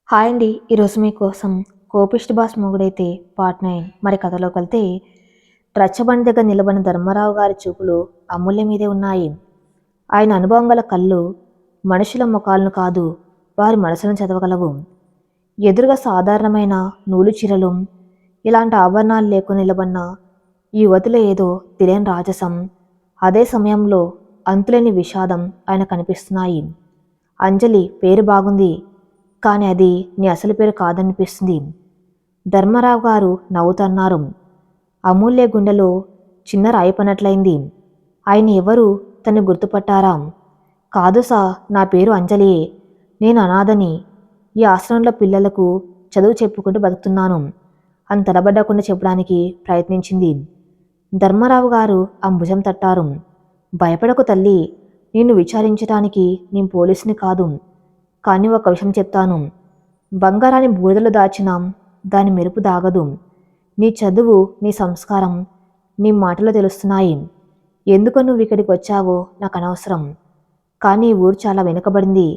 Hi అండి. ఈరోజు మీకోసం 'కోపిష్టి బాస్ మొగుడైతే' పార్ట్ 9 మరి కథలోకి వెళ్తే, రచ్చబండి దగ్గర నిలబడిన ధర్మారావు గారి చూపులు అమూల్య మీదే ఉన్నాయి. ఆయన అనుభవం గల కళ్ళు మనుషుల ముఖాలను కాదు, వారి మనసులను చదవగలవు. ఎదురుగా సాధారణమైన నూలు చీరలు, ఇలాంటి ఆభరణాలు లేకుండా నిలబడిన ఈ యువతిలో ఏదో తెలియని రాజసం, అదే సమయంలో అంతులేని విషాదం ఆయన కనిపిస్తున్నాయి. అంజలి పేరు బాగుంది, కానీ అది నీ అసలు పేరు కాదనిపిస్తుంది. ధర్మారావు గారు నవ్వుతన్నారు. అమూల్య గుండెలో చిన్న రాయి పడినట్లయింది. ఆయన ఎవరు? తను గుర్తుపట్టారా? కాదు సా, నా పేరు అంజలియే. నేను అనాథని. ఈ ఆశ్రమంలో పిల్లలకు చదువు చెప్పుకుంటూ బతుకుతున్నాను అని తడబడ్డకుండా చెప్పడానికి ప్రయత్నించింది. ధర్మారావు గారు ఆ భుజం తట్టారు. భయపడకు తల్లి, నిన్ను విచారించడానికి నేను పోలీసుని కాదు. కానీ ఒక విషయం చెప్తాను. బంగారాన్ని బూడిదలో దాచినా దాని మెరుపు దాగదు. నీ చదువు, నీ సంస్కారం, నీ మాటలో తెలుస్తున్నాయి. ఎందుకు నువ్వు ఇక్కడికి వచ్చావో నాకు అనవసరం. కానీ ఈ ఊరు చాలా వెనుకబడింది.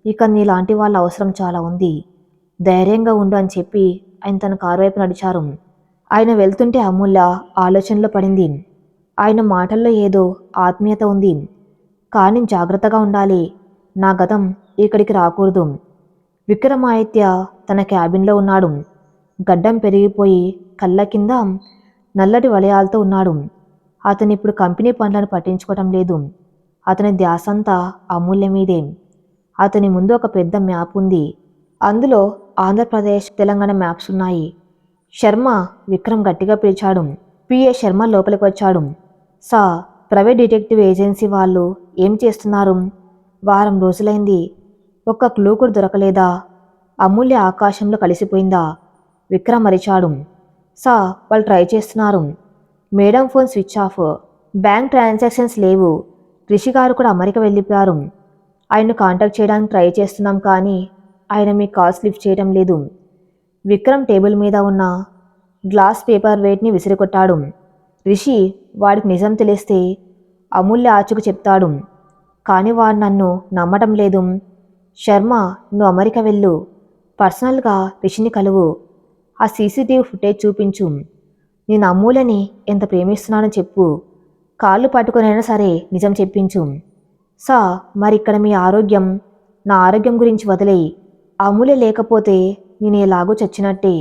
ఇక నీలాంటి వాళ్ళ అవసరం చాలా ఉంది. ధైర్యంగా ఉండు అని చెప్పి ఆయన తన కారు వైపు నడిచారు. ఆయన వెళ్తుంటే అమూల్య ఆలోచనలో పడింది. ఆయన మాటల్లో ఏదో ఆత్మీయత ఉంది. కానీ జాగ్రత్తగా ఉండాలి. నా గతం ఇక్కడికి రాకూడదు. విక్రమాదిత్య తన క్యాబిన్లో ఉన్నాడు. గడ్డం పెరిగిపోయి కళ్ళ కింద నల్లటి వలయాలతో ఉన్నాడు. అతను ఇప్పుడు కంపెనీ పనులను పట్టించుకోవటం లేదు. అతని ధ్యాసంతా అమూల్య మీదే. అతని ముందు ఒక పెద్ద మ్యాప్ ఉంది. అందులో ఆంధ్రప్రదేశ్, తెలంగాణ మ్యాప్స్ ఉన్నాయి. శర్మ, విక్రమ్ గట్టిగా పిలిచాడు. పిఏ శర్మ లోపలికి వచ్చాడు. సా, ప్రైవేట్ డిటెక్టివ్ ఏజెన్సీ వాళ్ళు ఏం చేస్తున్నారు? వారం రోజులైంది. ఒక్క క్లూ కూడా దొరకలేదా? అమూల్య ఆకాశంలో కలిసిపోయిందా? విక్రమ్ అరిచాడు. సా, వాళ్ళు ట్రై చేస్తున్నారు. Madam phone switch off. Bank transactions లేవు. రిషి గారు కూడా అమెరికా వెళ్ళిపోయారు. ఆయన్ను కాంటాక్ట్ చేయడానికి ట్రై చేస్తున్నాం, కానీ ఆయన మీ కాల్స్ లిఫ్ట్ చేయడం లేదు. విక్రమ్ టేబుల్ మీద ఉన్న గ్లాస్ పేపర్ వెయిట్ని విసిరికొట్టాడు. రిషి, వాడికి నిజం తెలిస్తే అమూల్య ఆచుకు చెప్తాడు. కానీ వాడు నన్ను నమ్మటం లేదు. శర్మ, నువ్వు అమెరికా వెళ్ళు. పర్సనల్గా రిషిని కలువు. ఆ సీసీటీవీ ఫుటేజ్ చూపించు. నేను అమూల్యని ఎంత ప్రేమిస్తున్నానో చెప్పు. కాళ్ళు పట్టుకునైనా సరే నిజం చెప్పించు. సా, మరి ఇక్కడ మీ ఆరోగ్యం, నా ఆరోగ్యం గురించి వదిలేయి. అమూల్య లేకపోతే నేను ఎలాగో చచ్చినట్టే.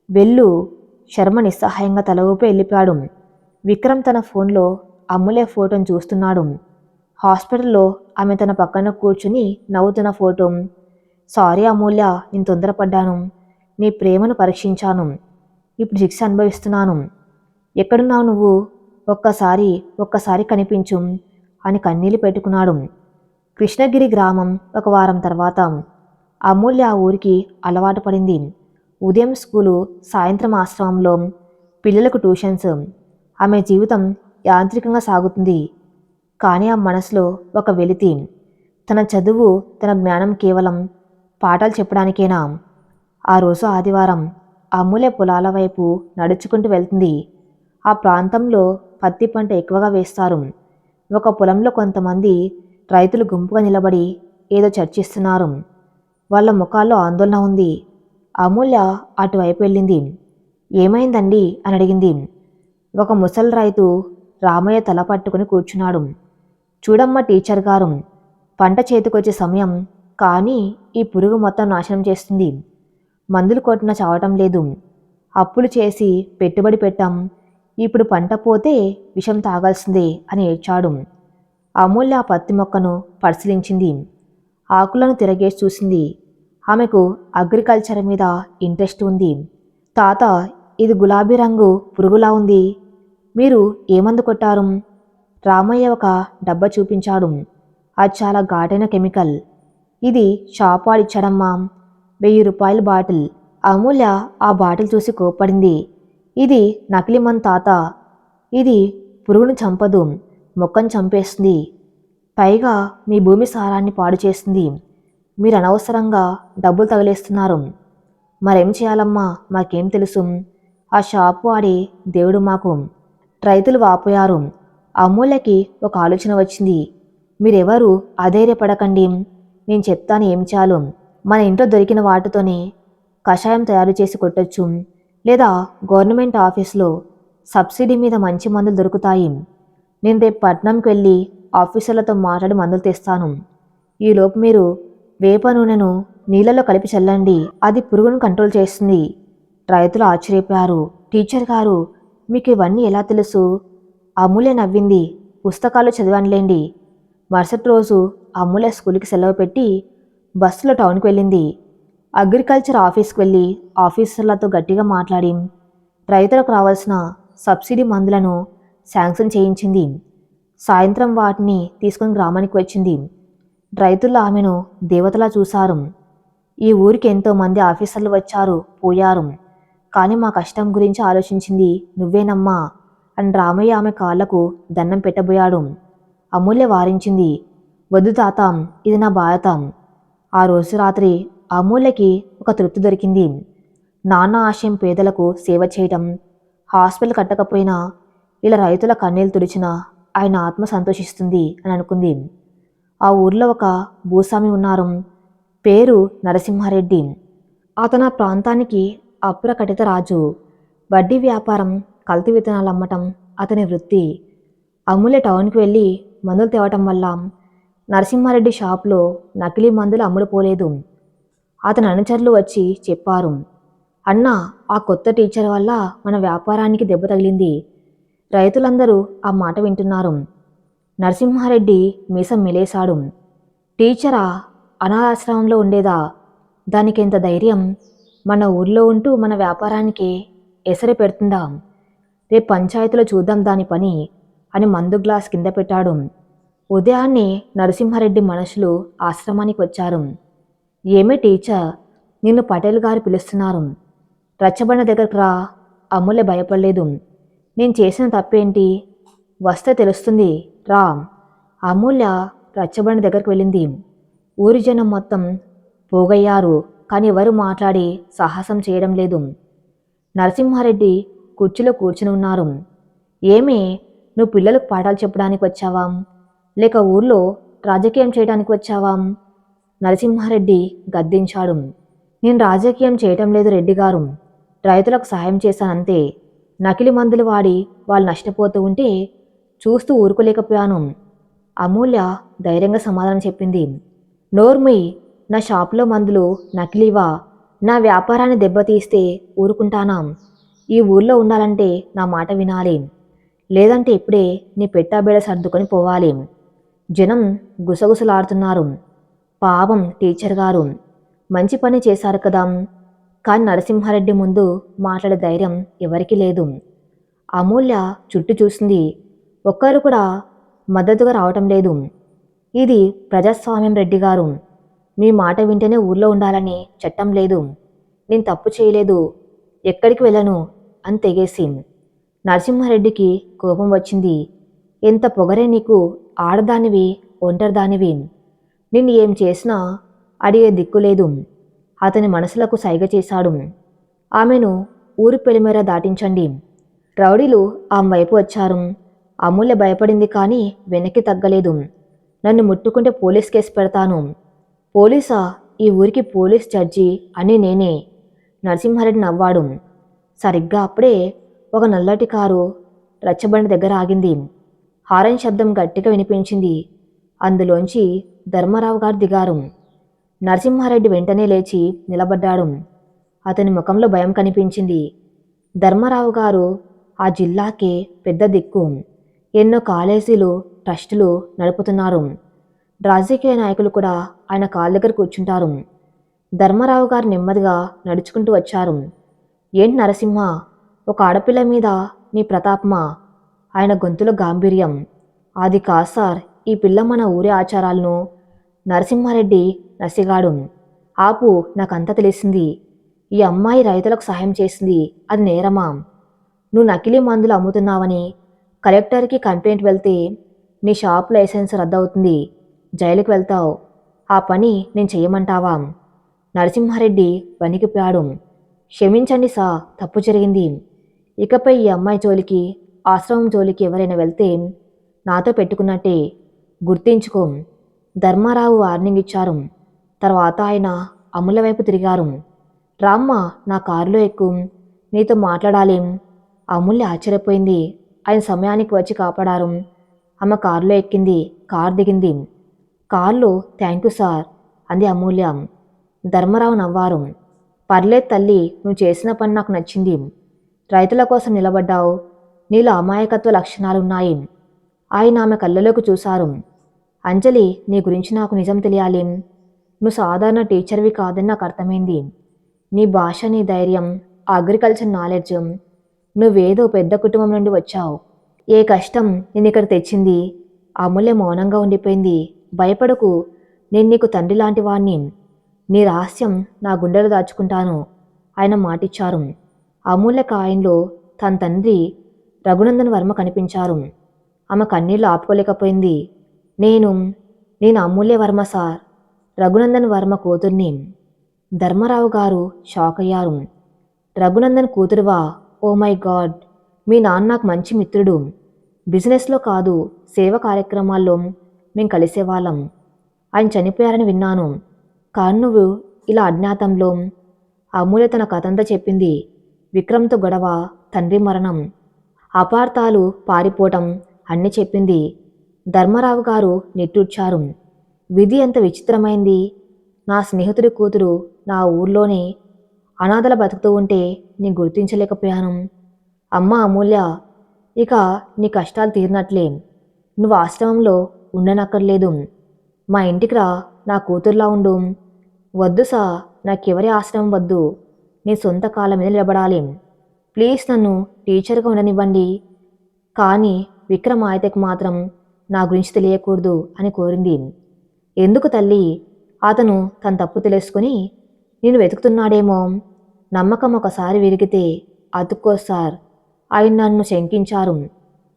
వెళ్ళు. శర్మ నిస్సహాయంగా తల ఊపి వెళ్ళిపోయాడు. విక్రమ్ తన ఫోన్లో అమూల్య ఫోటోను చూస్తున్నాడు. హాస్పిటల్లో ఆమె తన పక్కన కూర్చుని నవ్వుతున్న ఫోటో. సారీ అమూల్య, నేను తొందరపడ్డాను. నీ ప్రేమను పరీక్షించాను. ఇప్పుడు శిక్ష అనుభవిస్తున్నాను. ఎక్కడున్నావు నువ్వు? ఒక్కసారి కనిపించు అని కన్నీళ్లు పెట్టుకున్నాడు. కృష్ణగిరి గ్రామం. ఒక వారం తర్వాత అమూల్య ఆ ఊరికి అలవాటు పడింది. ఉదయం స్కూలు, సాయంత్రం ఆశ్రమంలో పిల్లలకు ట్యూషన్స్. ఆమె జీవితం యాంత్రికంగా సాగుతుంది. కానీ ఆ మనసులో ఒక వెలితి. తన చదువు, తన జ్ఞానం కేవలం పాఠాలు చెప్పడానికేనా? ఆ రోజు ఆదివారం. అమూల్య పొలాల వైపు నడుచుకుంటూ వెళ్తుంది. ఆ ప్రాంతంలో పత్తి పంట ఎక్కువగా వేస్తారు. ఒక పొలంలో కొంతమంది రైతులు గుంపుగా నిలబడి ఏదో చర్చిస్తున్నారు. వాళ్ళ ముఖాల్లో ఆందోళన ఉంది. అమూల్య అటువైపు వెళ్ళింది. ఏమైందండి అని అడిగింది. ఒక ముసలి రైతు రామయ్య తల పట్టుకుని కూర్చున్నాడు. చూడమ్మ టీచర్ గారు, పంట చేతికొచ్చే సమయం, కానీ ఈ పురుగు మొత్తం నాశనం చేస్తుంది. మందులు కొట్టినా చావటం లేదు. అప్పులు చేసి పెట్టుబడి పెట్టాం. ఇప్పుడు పంట పోతే విషం తాగాల్సిందే అని ఏడ్చాడు. అమూల్య ఆ పత్తి మొక్కను పరిశీలించింది. ఆకులను తిరగేసి చూసింది. ఆమెకు అగ్రికల్చర్ మీద ఇంట్రెస్ట్ ఉంది. తాత, ఇది గులాబీ రంగు పురుగులా ఉంది. మీరు ఏ మందు కొట్టారు? రామయ్య ఒక డబ్బా చూపించాడు. అది చాలా ఘాటైన కెమికల్. ఇది షాప్ వాడిచ్చాడమ్మా. 1000 రూపాయల బాటిల్. అమూల్య ఆ బాటిల్ చూసి కోప్పడింది. ఇది నకిలీ మందు తాత. ఇది పురుగును చంపదు, మొక్కను చంపేస్తుంది. పైగా మీ భూమి సారాన్ని పాడు చేస్తుంది. మీరు అనవసరంగా డబ్బులు తగిలేస్తున్నారు. మరేం చేయాలమ్మా? మాకేం తెలుసు? ఆ షాపు వాడే దేవుడు మాకు. రైతులు వాపోయారు. అమూల్యకి ఒక ఆలోచన వచ్చింది. మీరెవరు అధైర్యపడకండి, నేను చెప్తాను ఏం చేయాలో. మన ఇంట్లో దొరికిన వాటితోనే కషాయం తయారు చేసి కొట్టొచ్చు, లేదా గవర్నమెంట్ ఆఫీస్లో సబ్సిడీ మీద మంచి మందులు దొరుకుతాయి. నేను రేపు పట్నంకి వెళ్ళి ఆఫీసర్లతో మాట్లాడి మందులు తెస్తాను. ఈలోపు మీరు వేప నూనెను నీళ్ళలో కలిపి చల్లండి, అది పురుగును కంట్రోల్ చేస్తుంది. రైతులు ఆశ్చర్యపోయారు. టీచర్ గారు, మీకు ఇవన్నీ ఎలా తెలుసు? అమూల్య నవ్వింది. పుస్తకాలు చదివానులేండి. మరుసటి రోజు అమూల్య స్కూల్కి సెలవు పెట్టి బస్సులో టౌన్కి వెళ్ళింది. అగ్రికల్చర్ ఆఫీస్కి వెళ్ళి ఆఫీసర్లతో గట్టిగా మాట్లాడి రైతులకు రావాల్సిన సబ్సిడీ మందులను శాంక్షన్ చేయించింది. సాయంత్రం వాటిని తీసుకుని గ్రామానికి వచ్చింది. రైతులు ఆమెను దేవతలా చూశారు. ఈ ఊరికి ఎంతోమంది ఆఫీసర్లు వచ్చారు పోయారు, కానీ మా కష్టం గురించి ఆలోచించింది నువ్వేనమ్మా అని రామయ్య ఆమె కాళ్లకు దండం పెట్టబోయాడు. అమూల్య వారించింది. వద్దు తాత, ఇది నా బాధ్యత. ఆ రోజు రాత్రి అమూల్యకి ఒక తృప్తి దొరికింది. నాన్న ఆశయం పేదలకు సేవ చేయటం. హాస్పిటల్ కట్టకపోయినా ఇలా రైతుల కన్నీళ్లు తుడిచినా ఆయన ఆత్మ సంతోషిస్తుంది అని అనుకుంది. ఆ ఊర్లో ఒక భూస్వామి ఉన్నారు. పేరు నరసింహారెడ్డి. అతను ఆ ప్రాంతానికి అప్రకటిత రాజు. వడ్డీ వ్యాపారం, కల్తీ విత్తనాలు అమ్మటం అతని వృత్తి. అమూల్య టౌన్కి వెళ్ళి మందులు తేవటం వల్ల నరసింహారెడ్డి షాప్లో నకిలీ మందులు అమ్ముడుపోలేదు. అతని అనుచరులు వచ్చి చెప్పారు, అన్నా, ఆ కొత్త టీచర్ వల్ల మన వ్యాపారానికి దెబ్బ తగిలింది. రైతులందరూ ఆ మాట వింటున్నారు. నరసింహారెడ్డి మీసం మెలేశాడు. టీచరా? అనాథాశ్రమంలో ఉండేదా? దానికెంత ధైర్యం? మన ఊర్లో ఉంటూ మన వ్యాపారానికి ఎసరు పెడుతుందా? రేపు పంచాయతీలో చూద్దాం దాని పని అని మందు గ్లాస్ కింద పెట్టాడు. ఉదయాన్నే నరసింహారెడ్డి మనుషులు ఆశ్రమానికి వచ్చారు. ఏమే టీచర్, నిన్ను పటేల్ గారు పిలుస్తున్నారు. రచ్చబండ దగ్గరకు రా. అమూల్య భయపడలేదు. నేను చేసిన తప్పేంటి? వస్తే తెలుస్తుంది, రా. అమూల్య రచ్చబండ దగ్గరకు వెళ్ళింది. ఊరి జనం మొత్తం పోగయ్యారు, కానీ ఎవరు మాట్లాడి సాహసం చేయడం లేదు. నరసింహారెడ్డి కుర్చీలో కూర్చుని ఉన్నారు. ఏమే, నువ్వు పిల్లలకు పాఠాలు చెప్పడానికి వచ్చావా, లేక ఊర్లో రాజకీయం చేయడానికి వచ్చావా? నరసింహారెడ్డి గద్దించాడు. నేను రాజకీయం చేయటం లేదు రెడ్డి గారు, రైతులకు సహాయం చేశానంతే. నకిలీ మందులు వాడి వాళ్ళు నష్టపోతూ ఉంటే చూస్తూ ఊరుకోలేకపోయాను. అమూల్య ధైర్యంగా సమాధానం చెప్పింది. నోర్ముయ్, నా షాపులో మందులు నకిలీవా? నా వ్యాపారాన్ని దెబ్బతీస్తే ఊరుకుంటానా? ఈ ఊర్లో ఉండాలంటే నా మాట వినాలి, లేదంటే ఇప్పుడే నీ పెట్టాబేడ సర్దుకొని పోవాలి. జనం గుసగుసలాడుతున్నారు. పాపం టీచర్ గారు, మంచి పని చేశారు కదా. కానీ నరసింహారెడ్డి ముందు మాట్లాడే ధైర్యం ఎవరికీ లేదు. అమూల్య చుట్టూ చూసింది. ఒక్కరు కూడా మద్దతుగా రావటం లేదు. ఇది ప్రజాస్వామ్యం రెడ్డి గారు, మీ మాట వింటేనే ఊర్లో ఉండాలని చట్టం లేదు. నేను తప్పు చేయలేదు, ఎక్కడికి వెళ్ళను అని తెగేసి. నరసింహారెడ్డికి కోపం వచ్చింది. ఎంత పొగరే నీకు? ఆడదానివి, ఒంటరిదానివి. నిన్ను ఏం చేసినా అడిగే దిక్కులేదు. అతని మనసులకు సైగ చేశాడు. ఆమెను ఊరి పెలిమేర దాటించండి. రౌడీలు ఆమె వైపు వచ్చారు. అమూల్య భయపడింది, కానీ వెనక్కి తగ్గలేదు. నన్ను ముట్టుకుంటే పోలీస్ కేసు పెడతాను. పోలీసా? ఈ ఊరికి పోలీస్ జడ్జి అని నేనే. నరసింహారెడ్డి నవ్వాడు. సరిగ్గా అప్పుడే ఒక నల్లటి కారు రచ్చబండి దగ్గర ఆగింది. హారన్ శబ్దం గట్టిగా వినిపించింది. అందులోంచి ధర్మారావు గారు దిగారు. నరసింహారెడ్డి వెంటనే లేచి నిలబడ్డాడు. అతని ముఖంలో భయం కనిపించింది. ధర్మారావు గారు ఆ జిల్లాకే పెద్ద దిక్కు. ఎన్నో కాలేజీలు, ట్రస్టులు నడుపుతున్నారు. రాజకీయ నాయకులు కూడా ఆయన కాళ్ళ దగ్గర కూర్చుంటారు. ధర్మారావు గారు నెమ్మదిగా నడుచుకుంటూ వచ్చారు. ఏంటి నరసింహ, ఒక ఆడపిల్ల మీద నీ ప్రతాపమా? ఆయన గొంతులో గాంభీర్యం. అది కాదు సార్, ఈ పిల్ల మన ఊరి ఆచారాలను. నరసింహారెడ్డి నసిగాడు. ఆపు, నాకంతా తెలిసింది. ఈ అమ్మాయి రైతులకు సహాయం చేసింది, అది నేరమా? నువ్వు నకిలీ మందులు అమ్ముతున్నావని కలెక్టర్కి కంప్లైంట్ వెళ్తే నీ షాప్ లైసెన్స్ రద్దవుతుంది, జైలుకి వెళ్తావు. ఆ పని నేను చెయ్యమంటావా? నరసింహారెడ్డి వణికిపోయాడు. క్షమించండి సా, తప్పు జరిగింది. ఇకపై ఈ అమ్మాయి జోలికి, ఆశ్రమం జోలికి ఎవరైనా వెళ్తే నాతో పెట్టుకున్నట్టే, గుర్తించుకో. ధర్మారావు వార్నింగ్ ఇచ్చారు. తర్వాత ఆయన అమూల్య వైపు తిరిగారు. రామ్మ, నా కారులో ఎక్కు, నీతో మాట్లాడాలి. అమూల్య ఆశ్చర్యపోయింది. ఆయన సమయానికి వచ్చి కాపాడారు. ఆమె కారులో ఎక్కింది. కారు దిగింది. కారులో థ్యాంక్ యూ సార్ అంది అమూల్య. ధర్మరావు నవ్వారు. పర్లేదు తల్లి, నువ్వు చేసిన పని నాకు నచ్చింది. రైతుల కోసం నిలబడ్డావు. నీలో అమాయకత్వ లక్షణాలున్నాయి. ఆయన ఆమె కళ్ళలోకి చూశారు. అంజలి, నీ గురించి నాకు నిజం తెలియాలి. నువ్వు సాధారణ టీచర్వి కాదని నాకు అర్థమైంది. నీ భాష, నీ ధైర్యం, అగ్రికల్చర్ నాలెడ్జ్, నువ్వేదో పెద్ద కుటుంబం నుండి వచ్చావు. ఏ కష్టం నేను ఇక్కడ తెచ్చింది? అమూల్య మౌనంగా ఉండిపోయింది. భయపడకు, నేను నీకు తండ్రి లాంటి వాణ్ణి. నీ రహస్యం నా గుండెలో దాచుకుంటాను ఆయన మాటిచ్చారు. అమూల్య ఆయనలో తన తండ్రి రఘునందన్ వర్మ కనిపించారు. ఆమె కన్నీళ్లు ఆపుకోలేకపోయింది. నేను అమూల్య వర్మ సార్, రఘునందన్ వర్మ కూతుర్ని. ధర్మరావు గారు షాక్ అయ్యారు. రఘునందన్ కూతురువా? ఓ మై గాడ్, మీ నాన్న నాకు మంచి మిత్రుడు. బిజినెస్లో కాదు, సేవ కార్యక్రమాల్లో మేం కలిసేవాళ్ళం. ఆయన చనిపోయారని విన్నాను. కానీ నువ్వు ఇలా అజ్ఞాతంలో. అమూల్య తన కథంతా చెప్పింది. విక్రమ్తో గొడవ, తండ్రి మరణం, అపార్థాలు, పారిపోవటం అన్నీ చెప్పింది. ధర్మరావు గారు నిట్టూర్చారు. విధి ఎంత విచిత్రమైంది. నా స్నేహితుడి కూతురు నా ఊర్లోనే అనాథల బతుకుతూ ఉంటే నేను గుర్తించలేకపోయాను. అమ్మ అమూల్య, ఇక నీ కష్టాలు తీరినట్లే. నువ్వు ఆశ్రమంలో ఉండనక్కర్లేదు. మా ఇంటికి రా, నా కూతురులా ఉండు. వద్దు సా, నాకెవరి ఆశ్రమం వద్దు. నీ సొంత కాళ్ళ మీద నిలబడాలి. ప్లీజ్ నన్ను టీచర్గా ఉండనివ్వండి. కానీ విక్రమ్ ఆయతకి మాత్రం నా గురించి తెలియకూడదు అని కోరింది. ఎందుకు తల్లి? అతను తన తప్పు తెలుసుకుని నేను వెతుకుతున్నాడేమో. నమ్మకం ఒకసారి విరిగితే అతుక్కో సార్. ఆయన నన్ను శంకించారు.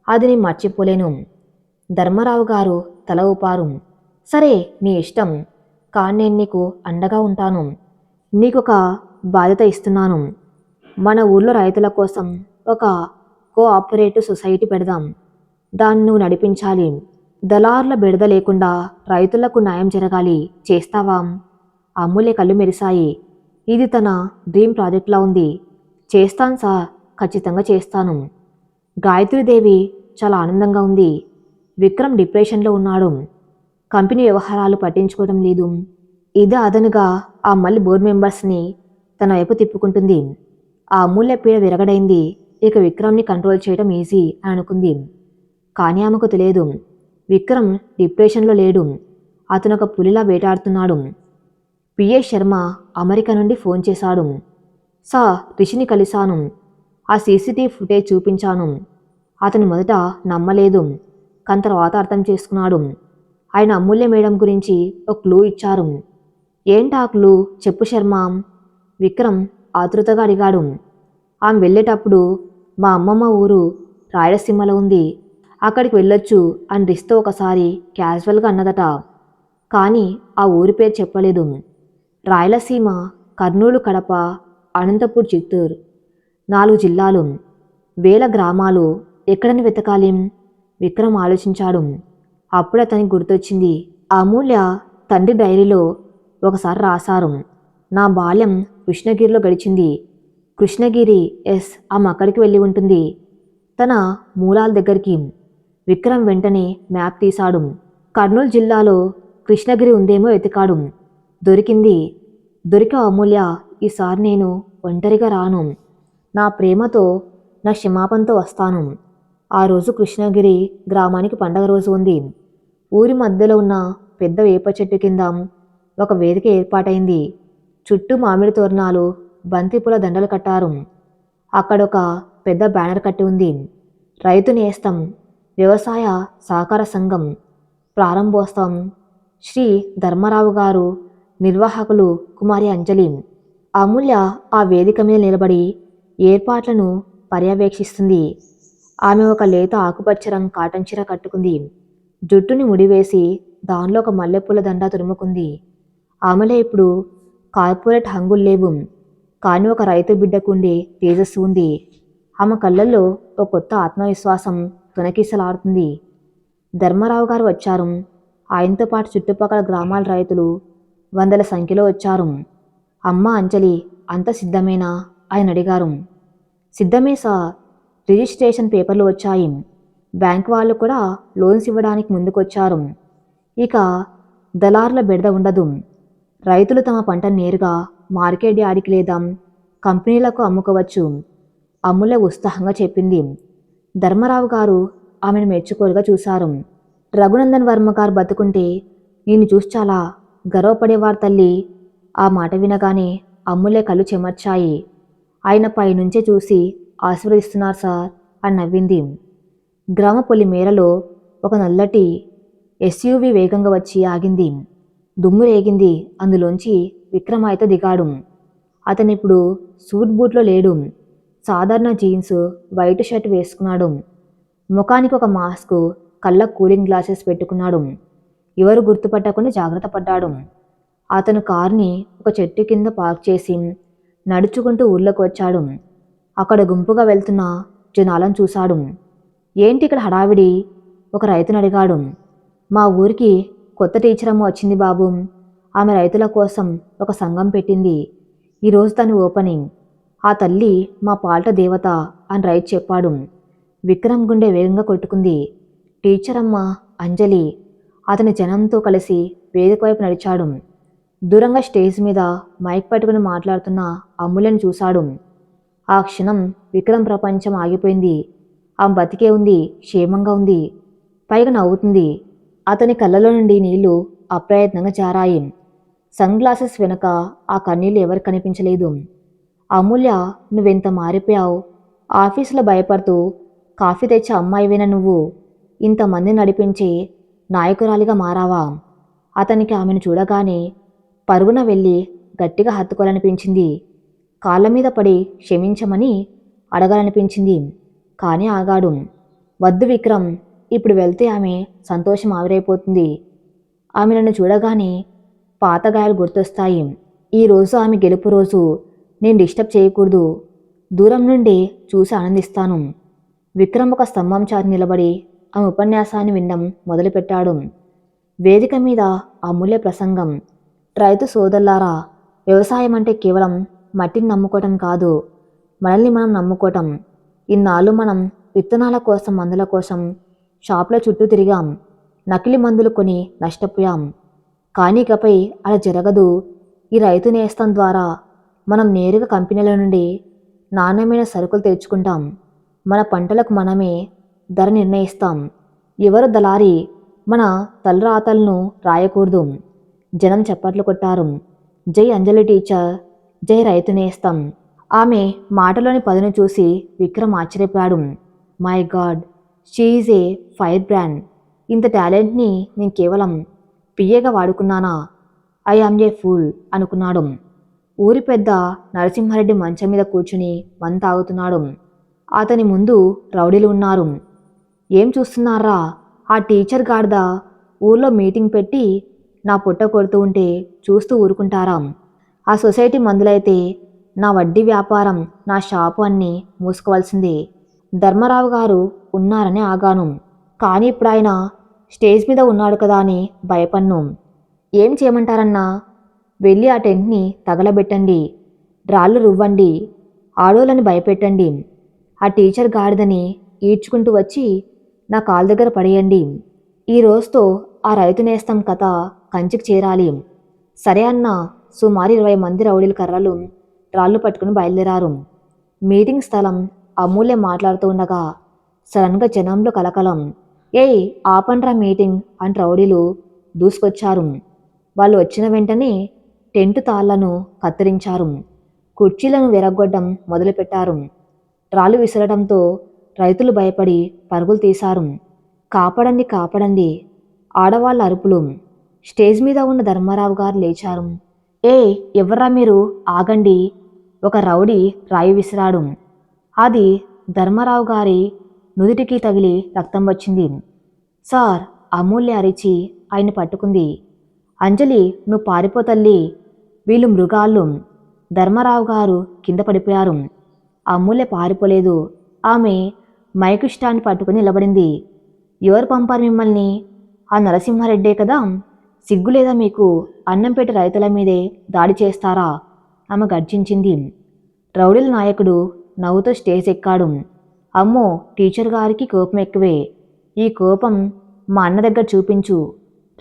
అది నేను మర్చిపోలేను. ధర్మరావు గారు తల ఊపారు. సరే, నీ ఇష్టం. కానీ నేను నీకు అండగా ఉంటాను. నీకొక బాధ్యత ఇస్తున్నాను. మన ఊర్లో రైతుల కోసం ఒక కోఆపరేటివ్ సొసైటీ పెడదాం. దాన్ని నువ్వు నడిపించాలి. దళారుల బెడద లేకుండా రైతులకు న్యాయం జరగాలి. చేస్తావా? అమూల్య కళ్ళు మెరిశాయి. ఇది తన డ్రీమ్ ప్రాజెక్ట్లా ఉంది. చేస్తాను సార్, ఖచ్చితంగా చేస్తాను. గాయత్రీదేవి చాలా ఆనందంగా ఉంది. విక్రమ్ డిప్రెషన్లో ఉన్నాడు. కంపెనీ వ్యవహారాలు పట్టించుకోవడం లేదు. ఇదే అదనుగా ఆ మళ్ళీ బోర్డు మెంబర్స్ని తన వైపు తిప్పుకుంటుంది. ఆ అమూల్య పీడ విరగడైంది. ఇక విక్రమ్ని కంట్రోల్ చేయడం ఈజీ అని అనుకుంది. కానీ ఆమెకు తెలియదు, విక్రమ్ డిప్రెషన్లో లేడు. అతను ఒక పులిలా వేటాడుతున్నాడు. పిఏ శర్మ అమెరికా నుండి ఫోన్ చేశాడు. సార్, రిషిని కలిశాను. ఆ సీసీటీవీ ఫుటేజ్ చూపించాను. అతను మొదట నమ్మలేదు, కానీ తర్వాత అర్థం చేసుకున్నాడు. ఆయన అమూల్య మేడం గురించి ఒక క్లూ ఇచ్చారు. ఏంటా క్లూ? చెప్పు శర్మ, విక్రమ్ ఆతృతగా అడిగాడు. ఆమె వెళ్ళేటప్పుడు మా అమ్మమ్మ ఊరు రాయలసీమలో ఉంది, అక్కడికి వెళ్ళొచ్చు అని రిస్తో ఒకసారి క్యాజువల్గా అన్నదట. కానీ ఆ ఊరి పేరు చెప్పలేదు. రాయలసీమ కర్నూలు, కడప, అనంతపూర్, చిత్తూరు, 4 జిల్లాలు, వేల గ్రామాలు. ఎక్కడని వెతకాలి? విక్రమ్ ఆలోచించాడు. అప్పుడు అతనికి గుర్తొచ్చింది. అమూల్య తండ్రి డైరీలో ఒకసారి రాశారు, నా బాల్యం కృష్ణగిరిలో గడిచింది. కృష్ణగిరి, ఎస్, ఆమె అక్కడికి వెళ్ళి ఉంటుంది, తన మూలాల దగ్గరికి. విక్రమ్ వెంటనే మ్యాప్ తీశాడు. కర్నూలు జిల్లాలో కృష్ణగిరి ఉందేమో వెతికాడు. దొరికింది. దొరికావు అమూల్య. ఈసారి నేను ఒంటరిగా రాను. నా ప్రేమతో, నా క్షమాపణతో వస్తాను. ఆ రోజు కృష్ణగిరి గ్రామానికి పండగ రోజు ఉంది. ఊరి మధ్యలో ఉన్న పెద్ద వేప చెట్టు కింద ఒక వేదిక ఏర్పాటైంది. చుట్టూ మామిడి తోరణాలు, బంతిపూల దండలు కట్టారు. అక్కడొక పెద్ద బ్యానర్ కట్టి ఉంది. రైతు నేస్తం వ్యవసాయ సహకార సంఘం ప్రారంభోత్సవం, శ్రీ ధర్మరావు గారు, నిర్వాహకులు కుమారి అంజలి. అమూల్య ఆ వేదిక మీద నిలబడి ఏర్పాట్లను పర్యవేక్షిస్తుంది. ఆమె ఒక లేత ఆకుపచ్చ రంగు కాటన్ చీర కట్టుకుంది. జుట్టుని ముడివేసి దానిలో ఒక మల్లెపూల దండ తురుముకుంది. ఆమెలో ఇప్పుడు కార్పొరేట్ హంగులు లేవు, కానీ ఒక రైతు బిడ్డకుండే తేజస్సు ఉంది. ఆమె కళ్ళల్లో ఒక కొత్త ఆత్మవిశ్వాసం తొనకిసలాడుతుంది. ధర్మరావు గారు వచ్చారు. ఆయనతో పాటు చుట్టుపక్కల గ్రామాల రైతులు వందల సంఖ్యలో వచ్చారు. అమ్మ అంజలి, అంత సిద్ధమేనా? ఆయన అడిగారు. సిద్ధమే సార్. రిజిస్ట్రేషన్ పేపర్లు వచ్చాయి. బ్యాంక్ వాళ్ళు కూడా లోన్స్ ఇవ్వడానికి ముందుకొచ్చారు. ఇక దళారుల బెడద ఉండదు. రైతులు తమ పంటను నేరుగా మార్కెట్ యార్డ్కి లేదా కంపెనీలకు అమ్ముకోవచ్చు. అమ్ములే ఉత్సాహంగా చెప్పింది. ధర్మరావు గారు ఆమెను మెచ్చుకోలుగా చూశారు. రఘునందన్ వర్మ గారు బతుకుంటే నిన్ను చూసి చాలా గర్వపడేవారు తల్లి. ఆ మాట వినగానే అమ్ములే కళ్ళు చెమర్చాయి. ఆయన పైనుంచే చూసి ఆశీర్వదిస్తున్నారు సార్ అని నవ్వింది. గ్రామ పొలి మేరలో ఒక నల్లటి ఎస్యూవి వేగంగా వచ్చి ఆగింది. దుమ్ము రేగింది. అందులోంచి విక్రమాయత దిగాడు. అతనిప్పుడు సూట్ బూట్లో లేడు. సాధారణ జీన్స్, వైట్ షర్ట్ వేసుకున్నాడు. ముఖానికి ఒక మాస్క్, కళ్ళ కూలింగ్ గ్లాసెస్ పెట్టుకున్నాడు. ఎవరు గుర్తుపట్టకుండా జాగ్రత్త పడ్డాడు. అతను కార్ని ఒక చెట్టు కింద పార్క్ చేసి నడుచుకుంటూ ఊర్లోకి వచ్చాడు. అక్కడ గుంపుగా వెళ్తున్న జనాలను చూశాడు. ఏంటి ఇక్కడ హడావిడి? ఒక రైతుని అడిగాడు. మా ఊరికి కొత్త టీచర్ అమ్మ వచ్చింది బాబు. ఆమె రైతుల కోసం ఒక సంఘం పెట్టింది. ఈరోజు తను ఓపెనింగ్. ఆ తల్లి మా పాల్ట దేవత అని రైతు చెప్పాడు. విక్రమ్ గుండె వేగంగా కొట్టుకుంది. టీచర్ అమ్మ అంజలి. అతని జనంతో కలిసి వేదిక వైపు నడిచాడు. దూరంగా స్టేజ్ మీద మైక్ పట్టుకుని మాట్లాడుతున్న అమ్ములను చూశాడు. ఆ క్షణం విక్రమ్ ప్రపంచం ఆగిపోయింది. ఆమె బతికే ఉంది, క్షేమంగా ఉంది, పైగా నవ్వుతుంది. అతని కళ్ళలో నుండి నీళ్లు అప్రయత్నంగా జారాయి. సన్ గ్లాసెస్ వెనుక ఆ కన్నీళ్లు ఎవరికి కనిపించలేదు. అమూల్య, నువ్వెంత మారిపోయావు. ఆఫీసులో భయపడుతూ కాఫీ తెచ్చే అమ్మాయివేనా నువ్వు? ఇంతమంది నడిపించే నాయకురాలిగా మారావా? అతనికి ఆమెను చూడగానే పరుగున వెళ్ళి గట్టిగా హత్తుకోవాలనిపించింది. కాళ్ళ మీద పడి క్షమించమని అడగాలనిపించింది. కానీ ఆగాడు. వద్దు విక్రమ్, ఇప్పుడు వెళ్తే ఆమె సంతోషం ఆవిరైపోతుంది. ఆమె నన్ను చూడగానే పాత గాయాలు గుర్తొస్తాయి. ఈరోజు ఆమె గెలుపు రోజు. నేను డిస్టర్బ్ చేయకూడదు. దూరం నుండి చూసి ఆనందిస్తాను. విక్రమ్ ఒక స్తంభం చాటు నిలబడి ఆమె ఉపన్యాసాన్ని వినడం మొదలుపెట్టాడు. వేదిక మీద అమూల్య ప్రసంగం. రైతు సోదరులారా, వ్యవసాయం అంటే కేవలం మట్టిని నమ్ముకోవటం కాదు, మనల్ని మనం నమ్ముకోవటం. ఇన్నాళ్ళు మనం విత్తనాల కోసం, మందుల కోసం షాప్ల చుట్టూ తిరిగాం. నకిలీ మందులు కొని నష్టపోయాం. కానీ ఇకపై అలా జరగదు. ఈ రైతు నేస్తం ద్వారా మనం నేరుగా కంపెనీల నుండి నాణ్యమైన సరుకులు తెచ్చుకుంటాం. మన పంటలకు మనమే ధర నిర్ణయిస్తాం. ఎవరు దళారి మన తలరాతలను రాయకూడదు. జనం చప్పట్లు కొట్టారు. జై అంజలి టీచర్, జై రైతు నేస్తం. ఆమె మాటలోని పదును చూసి విక్రమ్ ఆశ్చర్యపోయాడు. My God, she is a fire brand. ఇంత టాలెంట్ని నేను కేవలం పియ్యగా వాడుకున్నానా? ఐ ఆమ్ ఏ ఫూల్ అనుకున్నాడు. ఊరి పెద్ద నరసింహారెడ్డి మంచం మీద కూర్చుని మంత తాగుతున్నాడు. అతని ముందు రౌడీలు ఉన్నారు. ఏం చూస్తున్నారా? ఆ టీచర్ గాడిద ఊర్లో మీటింగ్ పెట్టి నా పుట్ట కొడుతూ ఉంటే చూస్తూ ఊరుకుంటారా? ఆ సొసైటీ మందులైతే నా వడ్డీ వ్యాపారం, నా షాపు అన్నీ మూసుకోవాల్సిందే. ధర్మరావు గారు ఉన్నారని ఆగాను. కానీ ఇప్పుడు ఆయన స్టేజ్ మీద ఉన్నాడు కదా అని భయపడ్ను. ఏం చేయమంటారన్నా? వెళ్ళి ఆ టెంట్ని తగలబెట్టండి, రాళ్ళు రువ్వండి, ఆడోళ్ళని భయపెట్టండి. ఆ టీచర్ గాడిదని ఈడ్చుకుంటూ వచ్చి నా కాళ్ళ దగ్గర పడేయండి. ఈ రోజుతో ఆ రైతు నేస్తం కథ కంచికి చేరాలి. సరే అన్న. సుమారు 20 మంది రౌడీలు కర్రలు, రాళ్ళు పట్టుకుని బయలుదేరారు. మీటింగ్ స్థలం అమూల్య మాట్లాడుతూ ఉండగా సడన్గా జనంలో కలకలం. ఏయ్, ఆపండ్రా మీటింగ్ అని రౌడీలు దూసుకొచ్చారు. వాళ్ళు వచ్చిన వెంటనే టెంటు తాళ్లను కత్తిరించారు. కుర్చీలను విరగ్గొట్టడం మొదలుపెట్టారు. రాళ్ళు విసరడంతో రైతులు భయపడి పరుగులు తీశారు. కాపాడండి, కాపాడండి, ఆడవాళ్ళ అరుపులు. స్టేజ్ మీద ఉన్న ధర్మారావు గారు లేచారు. ఏ, ఎవర్రా మీరు? ఆగండి. ఒక రౌడీ రాయి విసిరాడు. అది ధర్మారావు గారి నుదుటికి తగిలి రక్తం వచ్చింది. సార్, అమూల్య అరిచి ఆయన్ని పట్టుకుంది. అంజలి, నువ్వు పారిపో తల్లి, వీళ్ళు మృగాళ్ళు. ధర్మారావు గారు కింద పడిపోయారు. అమూల్య పారిపోలేదు. ఆమె మైకు స్టాండ్ పట్టుకుని నిలబడింది. ఎవరు పంపారు మిమ్మల్ని? ఆ నరసింహారెడ్డే కదా. సిగ్గులేదా మీకు? అన్నం పెట్టి రైతుల మీదే దాడి చేస్తారా? ఆమె గర్జించింది. రౌడీల నాయకుడు నవ్వుతో స్టేజ్ ఎక్కాడు. అమ్మో, టీచర్ గారికి కోపం ఎక్కువే. ఈ కోపం మా అన్న దగ్గర చూపించు,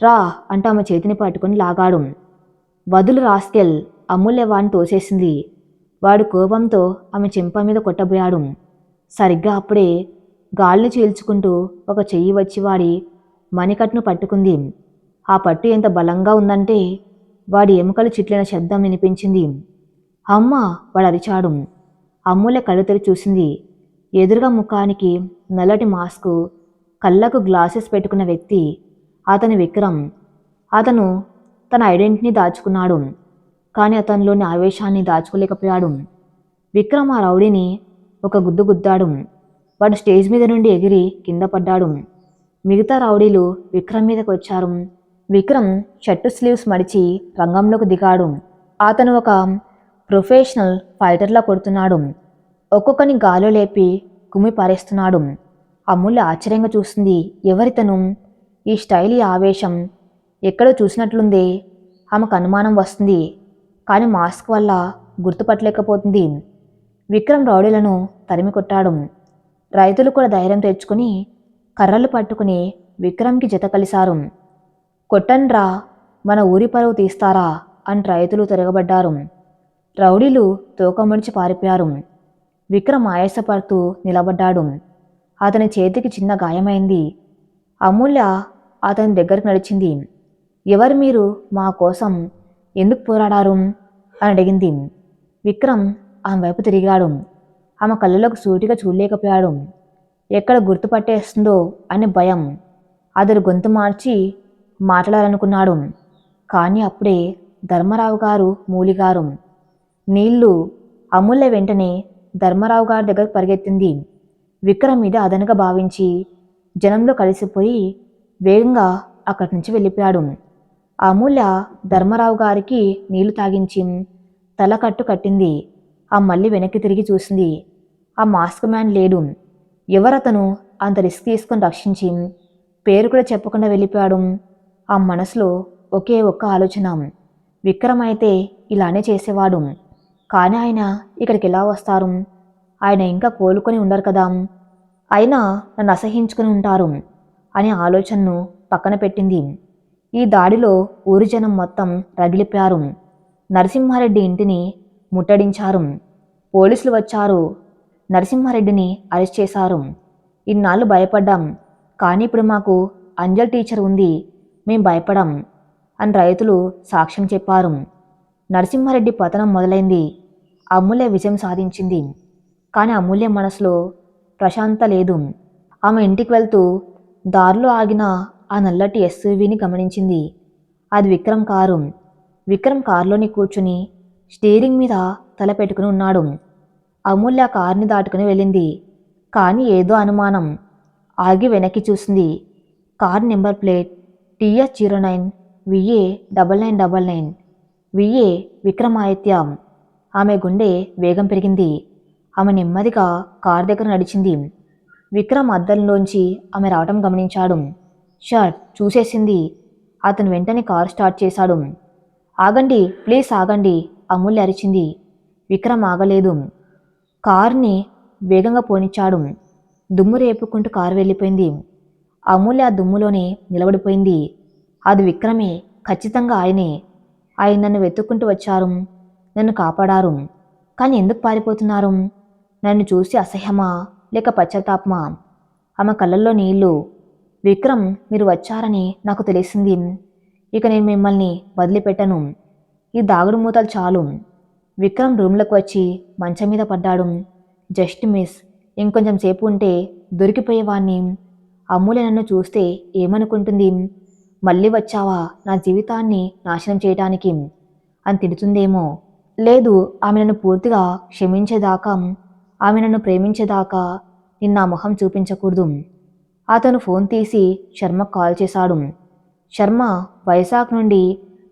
రా అంటూ ఆమె చేతిని పట్టుకుని లాగాడు. వదులు రాస్కెల్, అమూల్య వాడిని తోసేసింది. వాడు కోపంతో ఆమె చెంప మీద కొట్టబోయాడు. సరిగ్గా అప్పుడే గాలిని చీల్చుకుంటూ ఒక చెయ్యి వచ్చి వాడి మణికట్టును పట్టుకుంది. ఆ పట్టు ఎంత బలంగా ఉందంటే వాడి ఎముకలు చిట్లిన శబ్దం వినిపించింది. అమ్మా, వాడు అరిచాడు. అమూల్య కళ్ళు తెరిచి చూసింది. ఎదురుగా ముఖానికి నల్లటి మాస్కు, కళ్ళకు గ్లాసెస్ పెట్టుకున్న వ్యక్తి అతని విక్రమ్. అతను తన ఐడెంటిటీని దాచుకున్నాడు, కానీ అతనిలోని ఆవేశాన్ని దాచుకోలేకపోయాడు. విక్రమ్ ఆ రౌడీని ఒక గుద్దు గుద్దాడు. వాడు స్టేజ్ మీద నుండి ఎగిరి కింద పడ్డాడు. మిగతా రౌడీలు విక్రమ్ మీదకి వచ్చారు. విక్రమ్ షర్టు స్లీవ్స్ మడిచి రంగంలోకి దిగాడు. అతను ఒక ప్రొఫెషనల్ ఫైటర్లా కొడుతున్నాడు. ఒక్కొక్కని గాలో లేపి కుమ్మి పారేస్తున్నాడు. అమూల్య ఆశ్చర్యంగా చూస్తుంది. ఎవరితను? ఈ స్టైల్, ఈ ఆవేశం ఎక్కడో చూసినట్లుందే. ఆమెకు అనుమానం వస్తుంది, కానీ మాస్క్ వల్ల గుర్తుపట్టలేకపోతుంది. విక్రమ్ రౌడీలను తరిమి కొట్టాడు. రైతులు కూడా ధైర్యం తెచ్చుకుని కర్రలు పట్టుకుని విక్రమ్కి జత కలిశారు. కొట్టండ్రా, మన ఊరి పరువు తీస్తారా అని రైతులు తిరగబడ్డారు. రౌడీలు తోకముడిచి పారిపోయారు. విక్రమ్ ఆయాసపడుతూ నిలబడ్డాడు. అతని చేతికి చిన్న గాయమైంది. అమూల్య అతని దగ్గరికి నడిచింది. ఎవరు మీరు? మా కోసం ఎందుకు పోరాడారు అని అడిగింది. విక్రమ్ ఆమె వైపు తిరిగాడు. ఆమె కళ్ళలోకి సూటిగా చూడలేకపోయాడు. ఎక్కడ గుర్తుపట్టేస్తుందో అని భయం. అతడు గొంతు మార్చి మాట్లాడాలనుకున్నాడు. కానీ అప్పుడే ధర్మరావు గారు మూలిగారు. నీళ్లు. అమూల్య వెంటనే ధర్మరావు గారి దగ్గరకు పరిగెత్తింది. విక్రమ్ మీద అదనుగా భావించి జనంలో కలిసిపోయి వేగంగా అక్కడి నుంచి వెళ్ళిపోయాడు. అమూల్య ధర్మరావు గారికి నీళ్లు తాగించి తల కట్టు కట్టింది. ఆ మళ్ళీ వెనక్కి తిరిగి చూసింది. ఆ మాస్క్ మ్యాన్ లేడు. ఎవరతను అంత రిస్క్ తీసుకొని రక్షించి పేరు కూడా చెప్పకుండా వెళ్ళిపోయాడు? ఆ మనసులో ఒకే ఒక్క ఆలోచన, విక్రమ్ అయితే ఇలానే చేసేవాడు, కానీ ఆయన ఇక్కడికి ఎలా వస్తారు? ఆయన ఇంకా కోలుకొని ఉండరు కదా, అయినా నన్ను అసహించుకుని ఉంటారు అనే ఆలోచనను పక్కన పెట్టింది. ఈ దాడిలో ఊరి జనం మొత్తం రగిలిపోయారు. నరసింహారెడ్డి ఇంటిని ముట్టడించారు. పోలీసులు వచ్చారు. నరసింహారెడ్డిని అరెస్ట్ చేశారు. ఇన్నాళ్ళు భయపడ్డాం, కానీ ఇప్పుడు మాకు అంజల్ టీచర్ ఉంది, మేం భయపడం అని రైతులు సాక్ష్యం చెప్పారు. నరసింహారెడ్డి పతనం మొదలైంది. అమూల్య విజయం సాధించింది. కానీ అమూల్య మనసులో ప్రశాంతత లేదు. ఆమె ఇంటికి వెళ్తూ దారిలో ఆగిన ఆ నల్లటి ఎస్యూవీని గమనించింది. అది విక్రమ్ కారు. విక్రమ్ కారులోని కూర్చుని స్టీరింగ్ మీద తల పెట్టుకుని ఉన్నాడు. అమూల్య కారుని దాటుకుని వెళ్ళింది. కానీ ఏదో అనుమానం. ఆగి వెనక్కి చూసింది. Car number plate TS09 VA9999 VA Vikramaditya. ఆమె గుండె వేగం పెరిగింది. ఆమె నెమ్మదిగా కారు దగ్గర నడిచింది. విక్రమ్ అద్దంలోంచి ఆమె రావటం గమనించాడు. షర్ట్ చూసేసింది. అతను వెంటనే కారు స్టార్ట్ చేశాడు. ఆగండి, ప్లీజ్ ఆగండి, అమూల్య అరిచింది. విక్రమ్ ఆగలేదు. కారుని వేగంగా పోనిచ్చాడు. దుమ్ము రేపుకుంటూ కారు వెళ్ళిపోయింది. అమూల్య ఆ దుమ్ములోనే నిలబడిపోయింది. అది విక్రమే, ఖచ్చితంగా ఆయనే. ఆయన నన్ను వెతుక్కుంటూ వచ్చారు, నన్ను కాపాడారు. కానీ ఎందుకు పారిపోతున్నారు? నన్ను చూసి అసహ్యమా లేక పశ్చాత్తాపమా? ఆమె కళ్ళల్లో నీళ్లు. విక్రమ్, మీరు వచ్చారని నాకు తెలిసింది. ఇక నేను మిమ్మల్ని వదిలిపెట్టను. ఈ దాగుడు మూతలు చాలు. విక్రమ్ రూమ్లోకి వచ్చి మంచం మీద పడ్డాడు. జస్ట్ మిస్, ఇంకొంచెం సేపు ఉంటే దొరికిపోయేవాణ్ణి. అమూల్య నన్ను చూస్తే ఏమనుకుంటుంది? మళ్ళీ వచ్చావా నా జీవితాన్ని నాశనం చేయటానికి అని తిడుతుందేమో. లేదు, ఆమె నన్ను పూర్తిగా క్షమించేదాకా, ఆమె నన్ను ప్రేమించేదాకా నిన్న మొహం చూపించకూడదు. అతను ఫోన్ తీసి శర్మకు కాల్ చేశాడు. శర్మ, వైజాగ్ నుండి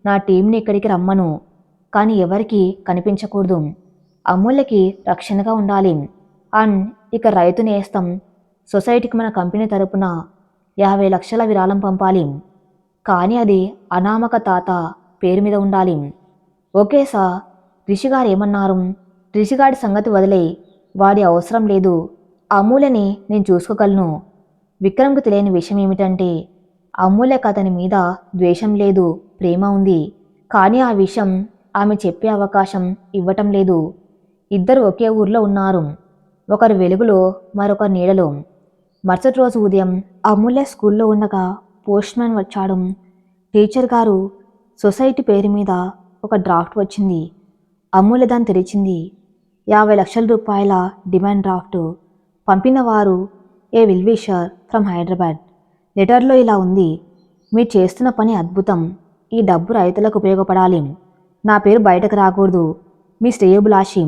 నా టీంని ఇక్కడికి రమ్మను, కానీ ఎవరికి కనిపించకూడదు. అమూల్యకి రక్షణగా ఉండాలి. అండ్ ఇక రైతు నేస్తం సొసైటీకి మన కంపెనీ తరపున 50 లక్షల విరాళం పంపాలి, కానీ అది అనామక తాత పేరు మీద ఉండాలి. ఓకే సార్, రిషిగారు ఏమన్నారు? రిషిగాడి సంగతి వదిలే, వాడి అవసరం లేదు. అమూల్యని నేను చూసుకోగలను. విక్రమ్కు తెలియని విషయం ఏమిటంటే అమూల్యకు అతని మీద ద్వేషం లేదు, ప్రేమ ఉంది. కానీ ఆ విషయం ఆమె చెప్పే అవకాశం ఇవ్వటం లేదు. ఇద్దరు ఒకే ఊర్లో ఉన్నారు. ఒకరు వెలుగులో, మరొకరు నీడలో. మరుసటి రోజు ఉదయం అమూల్య స్కూల్లో ఉండగా పోస్ట్ మ్యాన్ వచ్చాడు. టీచర్ గారు, సొసైటీ పేరు మీద ఒక డ్రాఫ్ట్ వచ్చింది. అమూల్య దాన్ని తెరిచింది. 50 లక్షల రూపాయల డిమాండ్ డ్రాఫ్ట్. పంపిన వారు ఏ విల్విషర్ ఫ్రమ్ హైదరాబాద్. లెటర్లో ఇలా ఉంది: మీరు చేస్తున్న పని అద్భుతం. ఈ డబ్బు రైతులకు ఉపయోగపడాలి. నా పేరు బయటకు రాకూడదు. మీ శ్రేయోభిలాషి.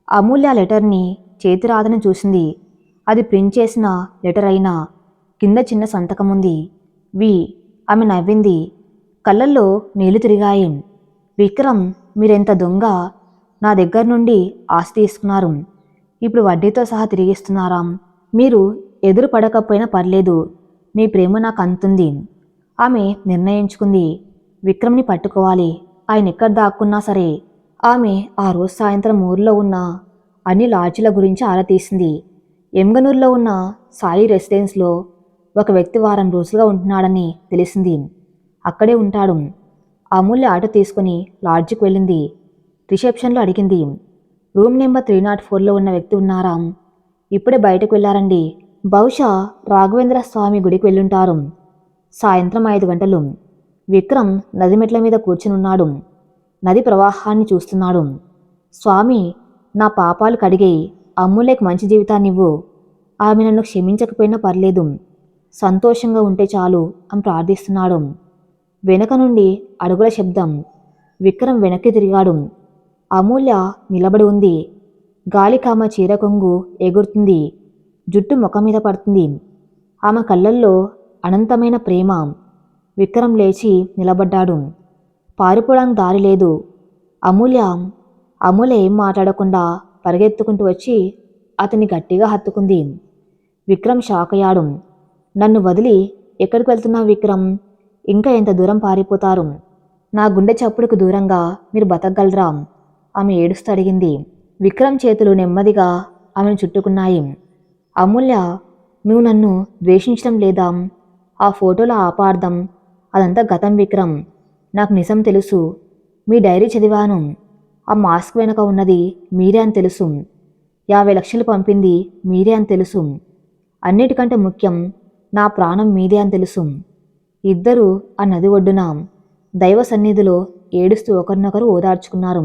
అమూల్య లెటర్ని చేతిరాతని చూసింది. అది ప్రింట్ చేసిన లెటర్ అయినా కింద చిన్న సంతకం ఉంది. వి. ఆమె నవ్వింది. కళ్ళల్లో నీళ్లు తిరిగాయి. విక్రమ్, మీరెంత దొంగ! నా దగ్గర నుండి ఆస్తి తీసుకున్నారు. ఇప్పుడు వడ్డీతో సహా తిరిగిస్తున్నారా? మీరు ఎదురు పడకపోయినా పర్లేదు. మీ ప్రేమ నాకు అంతుంది. ఆమె నిర్ణయించుకుంది. విక్రమ్ని పట్టుకోవాలి. ఆయన ఎక్కడ దాక్కున్నా సరే. ఆమె ఆ రోజు సాయంత్రం ఊర్లో ఉన్న అన్ని లాడ్జీల గురించి ఆరా తీసింది. ఎమ్గనూరులో ఉన్న సాయి రెసిడెన్స్లో ఒక వ్యక్తి వారం రోజులుగా ఉంటున్నాడని తెలిసింది. అక్కడే ఉంటాడు. అమూల్య ఆటో తీసుకుని లాడ్జికి వెళ్ళింది. రిసెప్షన్లో అడిగింది, రూమ్ నెంబర్ 304లో ఉన్న వ్యక్తి ఉన్నారా? ఇప్పుడే బయటకు వెళ్ళారండి. బహుశా రాఘవేంద్ర స్వామి గుడికి వెళ్ళుంటారు. సాయంత్రం 5 గంటలు. విక్రమ్ నది మెట్ల మీద కూర్చునున్నాడు. నది ప్రవాహాన్ని చూస్తున్నాడు. స్వామి, నా పాపాలు కడిగేయి. అమూల్యకు మంచి జీవితాన్నివ్వు. ఆమె నన్ను క్షమించకపోయినా పర్లేదు. సంతోషంగా ఉంటే చాలు అని ప్రార్థిస్తున్నాడు. వెనక నుండి అడుగుల శబ్దం. విక్రమ్ వెనక్కి తిరిగాడు. అమూల్య నిలబడి ఉంది. గాలికామ చీర కొంగు ఎగురుతుంది. జుట్టు ముఖం మీద పడుతుంది. ఆమె కళ్ళల్లో అనంతమైన ప్రేమ. విక్రమ్ లేచి నిలబడ్డాడు. పారిపోవడానికి దారి లేదు. అమూల్య అమూల్య ఏం మాట్లాడకుండా పరిగెత్తుకుంటూ వచ్చి అతన్ని గట్టిగా హత్తుకుంది. విక్రమ్ షాక్ అయ్యాడు. నన్ను వదిలి ఎక్కడికి వెళ్తున్నావు విక్రమ్? ఇంకా ఎంత దూరం పారిపోతారు? నా గుండె చప్పుడుకు దూరంగా మీరు బతకగలరా? ఆమె ఏడుస్తూ అడిగింది. విక్రమ్ చేతులు నెమ్మదిగా ఆమెను చుట్టుకున్నాయి. అమూల్య, నువ్వు నన్ను ద్వేషించడం లేదా? ఆ ఫోటోల ఆపార్థం అదంతా గతం విక్రమ్. నాకు నిజం తెలుసు. మీ డైరీ చదివాను. ఆ మాస్క్ వెనక ఉన్నది మీరే అని తెలుసు. 50 లక్షలు పంపింది మీరే అని తెలుసు. అన్నిటికంటే ముఖ్యం, నా ప్రాణం మీదే అని తెలుసు. ఇద్దరూ ఆ నది ఒడ్డున దైవ సన్నిధిలో ఏడుస్తూ ఒకరినొకరు ఓదార్చుకున్నారు.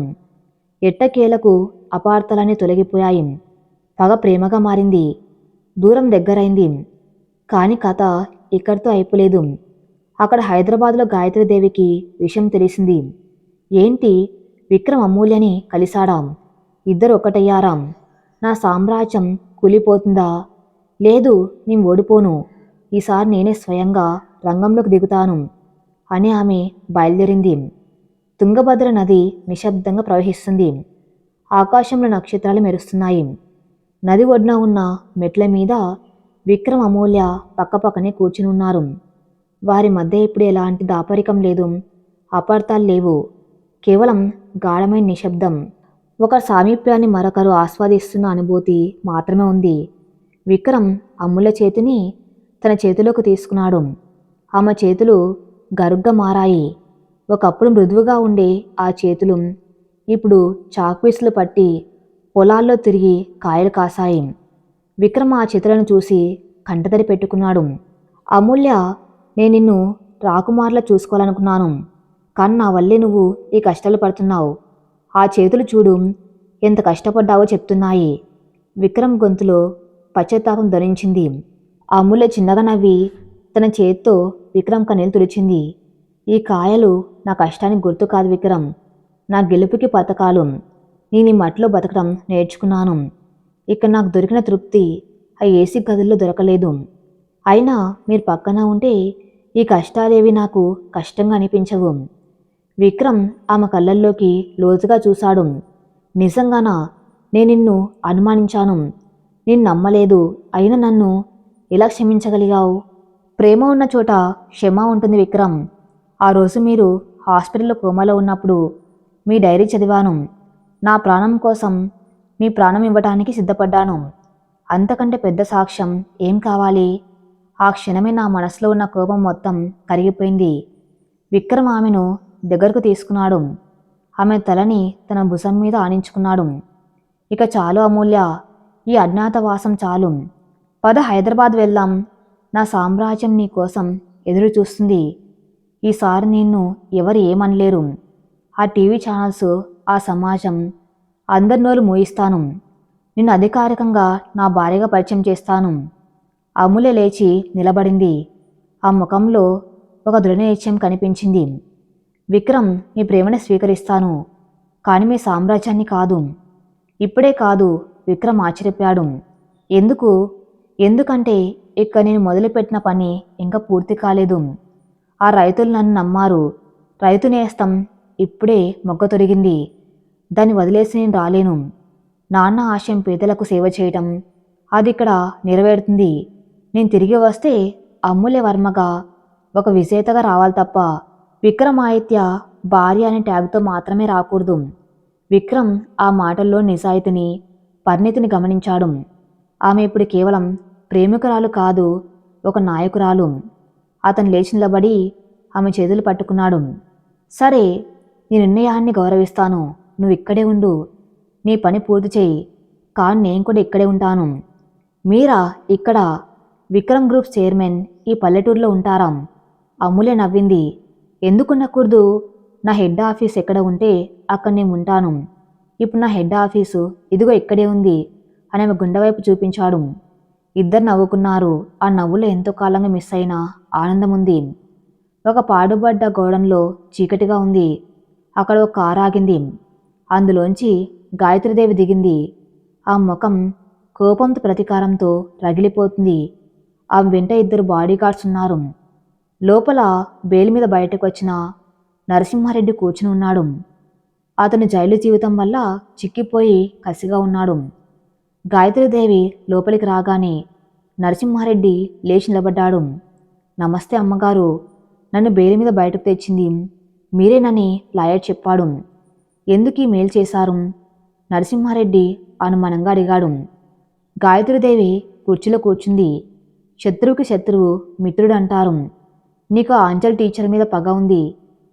ఎట్టకేలకు అపార్థాలన్నీ తొలగిపోయాయి. పగ ప్రేమగా మారింది. దూరం దగ్గరైంది. కాని కథ ఇక్కడితో అయిపోలేదు. అక్కడ హైదరాబాద్లో గాయత్రీదేవికి విషయం తెలిసింది. ఏంటి, విక్రమ్ అమూల్యని కలిశాడా? ఇద్దరు ఒకటయ్యారా? నా సామ్రాజ్యం కూలిపోతుందా? లేదు, నేను ఓడిపోను. ఈసారి నేనే స్వయంగా రంగంలోకి దిగుతాను అని ఆమె బయలుదేరింది. తుంగభద్ర నది నిశ్శబ్దంగా ప్రవహిస్తుంది. ఆకాశంలో నక్షత్రాలు మెరుస్తున్నాయి. నది ఒడ్డున ఉన్న మెట్ల మీద విక్రమ్ అమూల్య పక్కపక్కనే కూర్చుని ఉన్నారు. వారి మధ్య ఇప్పుడు ఎలాంటి దాపరికం లేదు. అపార్థాలు లేవు. కేవలం గాఢమైన నిశ్శబ్దం. ఒకరి సామీప్యాన్ని మరొకరు ఆస్వాదిస్తున్న అనుభూతి మాత్రమే ఉంది. విక్రమ్ అమూల్య చేతిని తన చేతిలోకి తీసుకున్నాడు. ఆమె చేతులు గరుగ్గా మారాయి. ఒకప్పుడు మృదువుగా ఉండే ఆ చేతులు ఇప్పుడు చాక్పీసులు పట్టి పొలాల్లో తిరిగి కాయలు కాసాయి. విక్రమ్ ఆ చేతులను చూసి కంటతడి పెట్టుకున్నాడు. అమూల్య, నేను నిన్ను రాకుమార్లా చూసుకోవాలనుకున్నాను. కానీ నా వల్లే నువ్వు ఈ కష్టాలు పడుతున్నావు. ఆ చేతులు చూడు, ఎంత కష్టపడ్డావో చెప్తున్నాయి. విక్రమ్ గొంతులో పశ్చాత్తాపం ధ్వనించింది. అమూల్య చిన్నగా నవ్వి తన చేత్తో విక్రమ్ కన్నీళ్ళు తుడిచింది. ఈ కాయలు నా కష్టానికి గుర్తు కాదు విక్రమ్, నా గెలుపుకి పథకాలు. నేను ఈ మట్టిలో బతకడం నేర్చుకున్నాను. ఇక్కడ నాకు దొరికిన తృప్తి ఆ ఏసీ గదుల్లో దొరకలేదు. అయినా మీరు పక్కన ఉంటే ఈ కష్టాలేవి నాకు కష్టంగా అనిపించవు. విక్రమ్ ఆమె కళ్ళల్లోకి లోతుగా చూశాడు. నిజంగానా? నేను నిన్ను అనుమానించాను. నేను నమ్మలేదు. అయినా నన్ను ఎలా క్షమించగలిగావు? ప్రేమ ఉన్న చోట క్షమ ఉంటుంది విక్రమ్. ఆ రోజు మీరు హాస్పిటల్లో కోమాలో ఉన్నప్పుడు మీ డైరీ చదివాను. నా ప్రాణం కోసం మీ ప్రాణం ఇవ్వటానికి సిద్ధపడ్డాను. అంతకంటే పెద్ద సాక్ష్యం ఏం కావాలి? ఆ క్షణమే నా మనసులో ఉన్న కోపం మొత్తం కరిగిపోయింది. విక్రమ్ ఆమెను దగ్గరకు తీసుకున్నాడు. ఆమె తలని తన భుజం మీద ఆనించుకున్నాడు. ఇక చాలు అమూల్య, ఈ అజ్ఞాతవాసం చాలు. పద హైదరాబాద్ వెళ్దాం. నా సామ్రాజ్యం నీ కోసం ఎదురు చూస్తుంది. ఈసారి నిన్ను ఎవరు ఏమనలేరు. ఆ టీవీ ఛానల్స్, ఆ సమాజం అందరి నోరు మూయిస్తాను. నిన్ను అధికారికంగా నా భార్యగా పరిచయం చేస్తాను. అమూల్య లేచి నిలబడింది. ఆ ముఖంలో ఒక దృఢ నిశ్చయం కనిపించింది. విక్రమ్, మీ ప్రేమను స్వీకరిస్తాను, కానీ మీ సామ్రాజ్యాన్ని కాదు. ఇప్పుడే కాదు. విక్రమ్ ఆశ్చర్యపోయాడు. ఎందుకు? ఎందుకంటే ఇక్కడ నేను మొదలుపెట్టిన పని ఇంకా పూర్తి కాలేదు. ఆ రైతులు నన్ను నమ్మారు. రైతు నేస్తం ఇప్పుడే మొగ్గ తొడిగింది. దాన్ని వదిలేసి నేను రాలేను. నాన్న ఆశయం పేదలకు సేవ చేయటం, అది ఇక్కడ నెరవేరుతుంది. నేను తిరిగి వస్తే అమూల్యవర్మగా, ఒక విజేతగా రావాలి తప్ప విక్రమాదిత్య భార్య అనే ట్యాగ్తో మాత్రమే రాకూడదు. విక్రమ్ ఆ మాటల్లో నిజాయితీని, పరిణితిని గమనించాడు. ఆమె ఇప్పుడు కేవలం ప్రేమికురాలు కాదు, ఒక నాయకురాలు. అతను లేచి నిలబడి ఆమె చేతులు పట్టుకున్నాడు. సరే, నీ నిర్ణయాన్ని గౌరవిస్తాను. నువ్వు ఇక్కడే ఉండు. నీ పని పూర్తి చేయి. కానీ నేను కూడా ఇక్కడే ఉంటాను. మీరా ఇక్కడ? విక్రమ్ గ్రూప్ చైర్మన్ ఈ పల్లెటూరులో ఉంటారా? అమూల్య నవ్వింది. ఎందుకున్నకూడదు? నా హెడ్ ఆఫీస్ ఎక్కడ ఉంటే అక్కడ నేను ఉంటాను. ఇప్పుడు నా హెడ్ ఆఫీసు ఇదిగో ఇక్కడే ఉంది అని ఆమె గుండె వైపు చూపించాడు. ఇద్దరు నవ్వుకున్నారు. ఆ నవ్వులో ఎంతో కాలంగా మిస్ అయిన ఆనందం ఉంది. ఒక పాడుబడ్డ గోడంలో చీకటిగా ఉంది. అక్కడ ఒక కారు ఆగింది. అందులోంచి గాయత్రీదేవి దిగింది. ఆ ముఖం కోపంతో, ప్రతీకారంతో రగిలిపోతుంది. ఆమె వెంట ఇద్దరు బాడీగార్డ్స్ ఉన్నారు. లోపల బెయిల్ మీద బయటకు వచ్చిన నరసింహారెడ్డి కూర్చుని ఉన్నాడు. అతను జైలు జీవితం వల్ల చిక్కిపోయి కసిగా ఉన్నాడు. గాయత్రీదేవి లోపలికి రాగానే నరసింహారెడ్డి లేచి నిలబడ్డాడు. నమస్తే అమ్మగారు, నన్ను బెయిల్ మీద బయటకు తెచ్చింది మీరేనని లాయర్ చెప్పాడు. ఎందుకు ఈ మేలు చేశారు? నరసింహారెడ్డి అనుమానంగా అడిగాడు. గాయత్రీదేవి కుర్చీలో కూర్చుంది. శత్రువుకి శత్రువు మిత్రుడు అంటారు. నీకు ఆంజల్ టీచర్ మీద పగ ఉంది.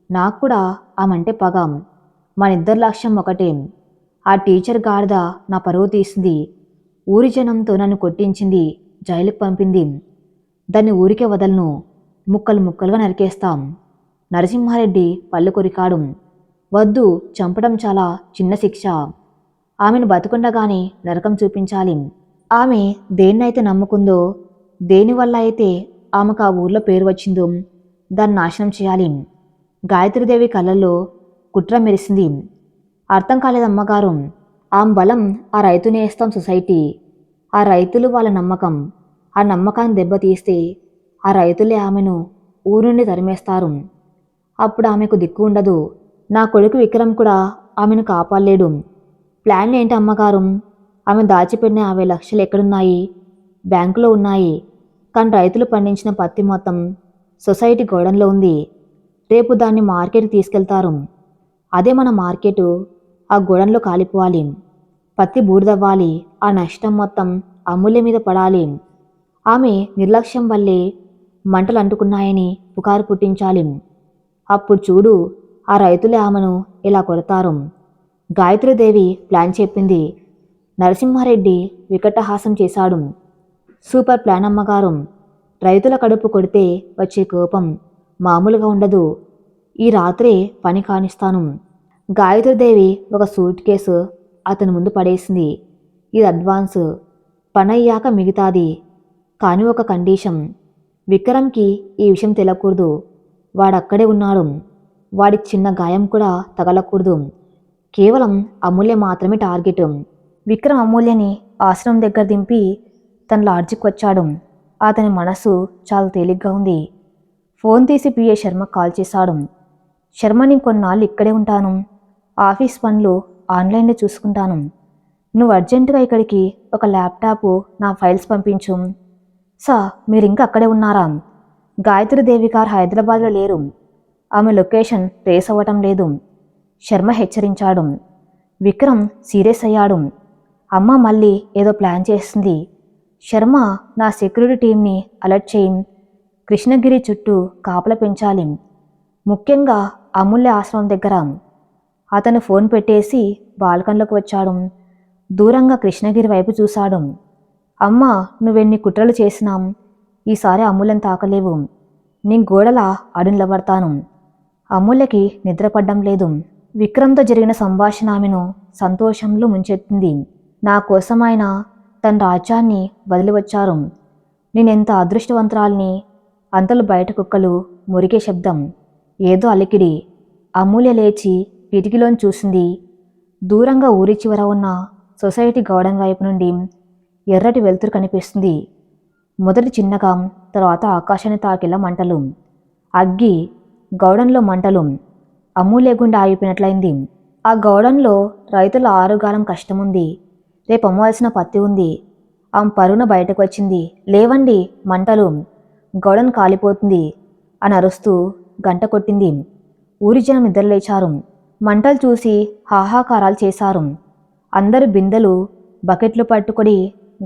నాకు కూడా ఆమంటే పగ. మనిద్దరి లక్ష్యం ఒకటే. ఆ టీచర్ గాడిద నా పరువు తీసింది. ఊరి జనంతో నన్ను కొట్టించింది, జైలుకు పంపింది. దాన్ని ఊరికే వదలను. ముక్కలు ముక్కలుగా నరికేస్తాం. నరసింహారెడ్డి పళ్ళు కొరికాడు. వద్దు, చంపడం చాలా చిన్న శిక్ష. ఆమెను బతుకుండగానే నరకం చూపించాలి. ఆమె దేన్నైతే నమ్ముకుందో, దేనివల్ల అయితే ఆమెకు ఆ ఊర్లో పేరు వచ్చిందో దాన్ని నాశనం చేయాలి. గాయత్రీదేవి కళ్ళల్లో కుట్ర మెరిసింది. అర్థం కాలేదమ్మగారు. ఆమె బలం ఆ రైతు నేస్తం సొసైటీ. ఆ రైతులు వాళ్ళ నమ్మకం. ఆ నమ్మకాన్ని దెబ్బతీస్తే ఆ రైతులే ఆమెను ఊరు నుండి తరిమేస్తారు. అప్పుడు ఆమెకు దిక్కు ఉండదు. నా కొడుకు విక్రమ్ కూడా ఆమెను కాపాడలేడు. ప్లాన్ ఏంటి అమ్మగారు? ఆమె దాచిపెట్టిన 50 లక్షలు ఎక్కడున్నాయి? బ్యాంకులో ఉన్నాయి. కానీ రైతులు పండించిన పత్తి మొత్తం సొసైటీ గోడన్లో ఉంది. రేపు దాన్ని మార్కెట్కి తీసుకెళ్తారు. అదే మన మార్కెటు. ఆ గోడన్లో కాలిపోవాలి. పత్తి బూడిదవ్వాలి. ఆ నష్టం మొత్తం అమూల్య మీద పడాలి. ఆమె నిర్లక్ష్యం వల్లే మంటలు అంటుకున్నాయని పుకారు పుట్టించాలి. అప్పుడు చూడు, ఆ రైతులే ఆమెను ఇలా కొడతారు. గాయత్రీదేవి ప్లాన్ చెప్పింది. నరసింహారెడ్డి వికటహాసం చేశాడు. సూపర్ ప్లాన్ అమ్మగారు. రైతుల కడుపు కొడితే వచ్చే కోపం మామూలుగా ఉండదు. ఈ రాత్రే పని కానిస్తాను. గాయత్రీదేవి ఒక సూట్ కేసు అతని ముందు పడేసింది. ఇది అడ్వాన్స్, పనయ్యాక మిగతాది. కానీ ఒక కండిషన్. విక్రమ్కి ఈ విషయం తెలియకూడదు. వాడక్కడే ఉన్నాడు. వాడికి చిన్న గాయం కూడా తగలకూడదు. కేవలం అమూల్య మాత్రమే టార్గెట్. విక్రమ్ అమూల్యని ఆశ్రమం దగ్గర దింపి తన లాడ్జికి వచ్చాడు. అతని మనసు చాలా తేలిగ్గా ఉంది. ఫోన్ తీసి పిఏ శర్మ కాల్ చేశాడు. శర్మ, నేను కొన్నాళ్ళు ఇక్కడే ఉంటాను. ఆఫీస్ పనులు ఆన్లైన్లో చూసుకుంటాను. నువ్వు అర్జెంటుగా ఇక్కడికి ఒక ల్యాప్టాప్, నా ఫైల్స్ పంపించు. సార్, మీరు ఇంకా అక్కడే ఉన్నారా? గాయత్రీదేవి గారు హైదరాబాద్లో లేరు. ఆమె లొకేషన్ ట్రేస్ అవ్వటం లేదు. శర్మ హెచ్చరించాడు. విక్రమ్ సీరియస్ అయ్యాడు. అమ్మ మళ్ళీ ఏదో ప్లాన్ చేస్తుంది. శర్మ నా సెక్యూరిటీ టీంని అలర్ట్ చేయి. కృష్ణగిరి చుట్టూ కాపలా పెంచాలి. ముఖ్యంగా అమూల్య ఆశ్రమం దగ్గర. అతను ఫోన్ పెట్టేసి బాల్కన్లోకి వచ్చాడు. దూరంగా కృష్ణగిరి వైపు చూశాడు. అమ్మా, నువ్వెన్ని కుట్రలు చేసినా ఈసారి అమూల్యం తాకలేవు. నీ గోడల అడునిలబడతాను. అమూల్యకి నిద్రపడ్డం లేదు. విక్రమ్తో జరిగిన సంభాషణ ఆమెను సంతోషంలో ముంచెత్తింది. నా కోసం ఆయన తన రాజ్యాన్ని వదిలి వచ్చారు. నేనెంత అదృష్టవంతురాల్ని. అంతలో బయట కుక్కలు మురిగే శబ్దం, ఏదో అలికిడి. అమూల్య లేచి కిటికీలోని చూసింది. దూరంగా ఊరి చివర ఉన్న సొసైటీ గార్డెన్ వైపు నుండి ఎర్రటి వెలుతురు కనిపిస్తుంది. మొదటి చిన్నగా, తర్వాత ఆకాశాన్ని తాకేలా మంటలు. అగ్గి, గౌడన్లో మంటలు. అమూల్య గుండె ఆగిపోయినట్లయింది. ఆ గౌడన్లో రైతుల ఆరుగాలం కష్టముంది. రేపు అమ్మవలసిన పత్తి ఉంది. ఆమె పరుగున బయటకు వచ్చింది. లేవండి, మంటలు, గౌడన్ కాలిపోతుంది అని అరుస్తూ గంట కొట్టింది. ఊరి జనం నిద్రలేచారు. మంటలు చూసి హాహాకారాలు చేశారు. అందరూ బిందెలు బకెట్లు పట్టుకొని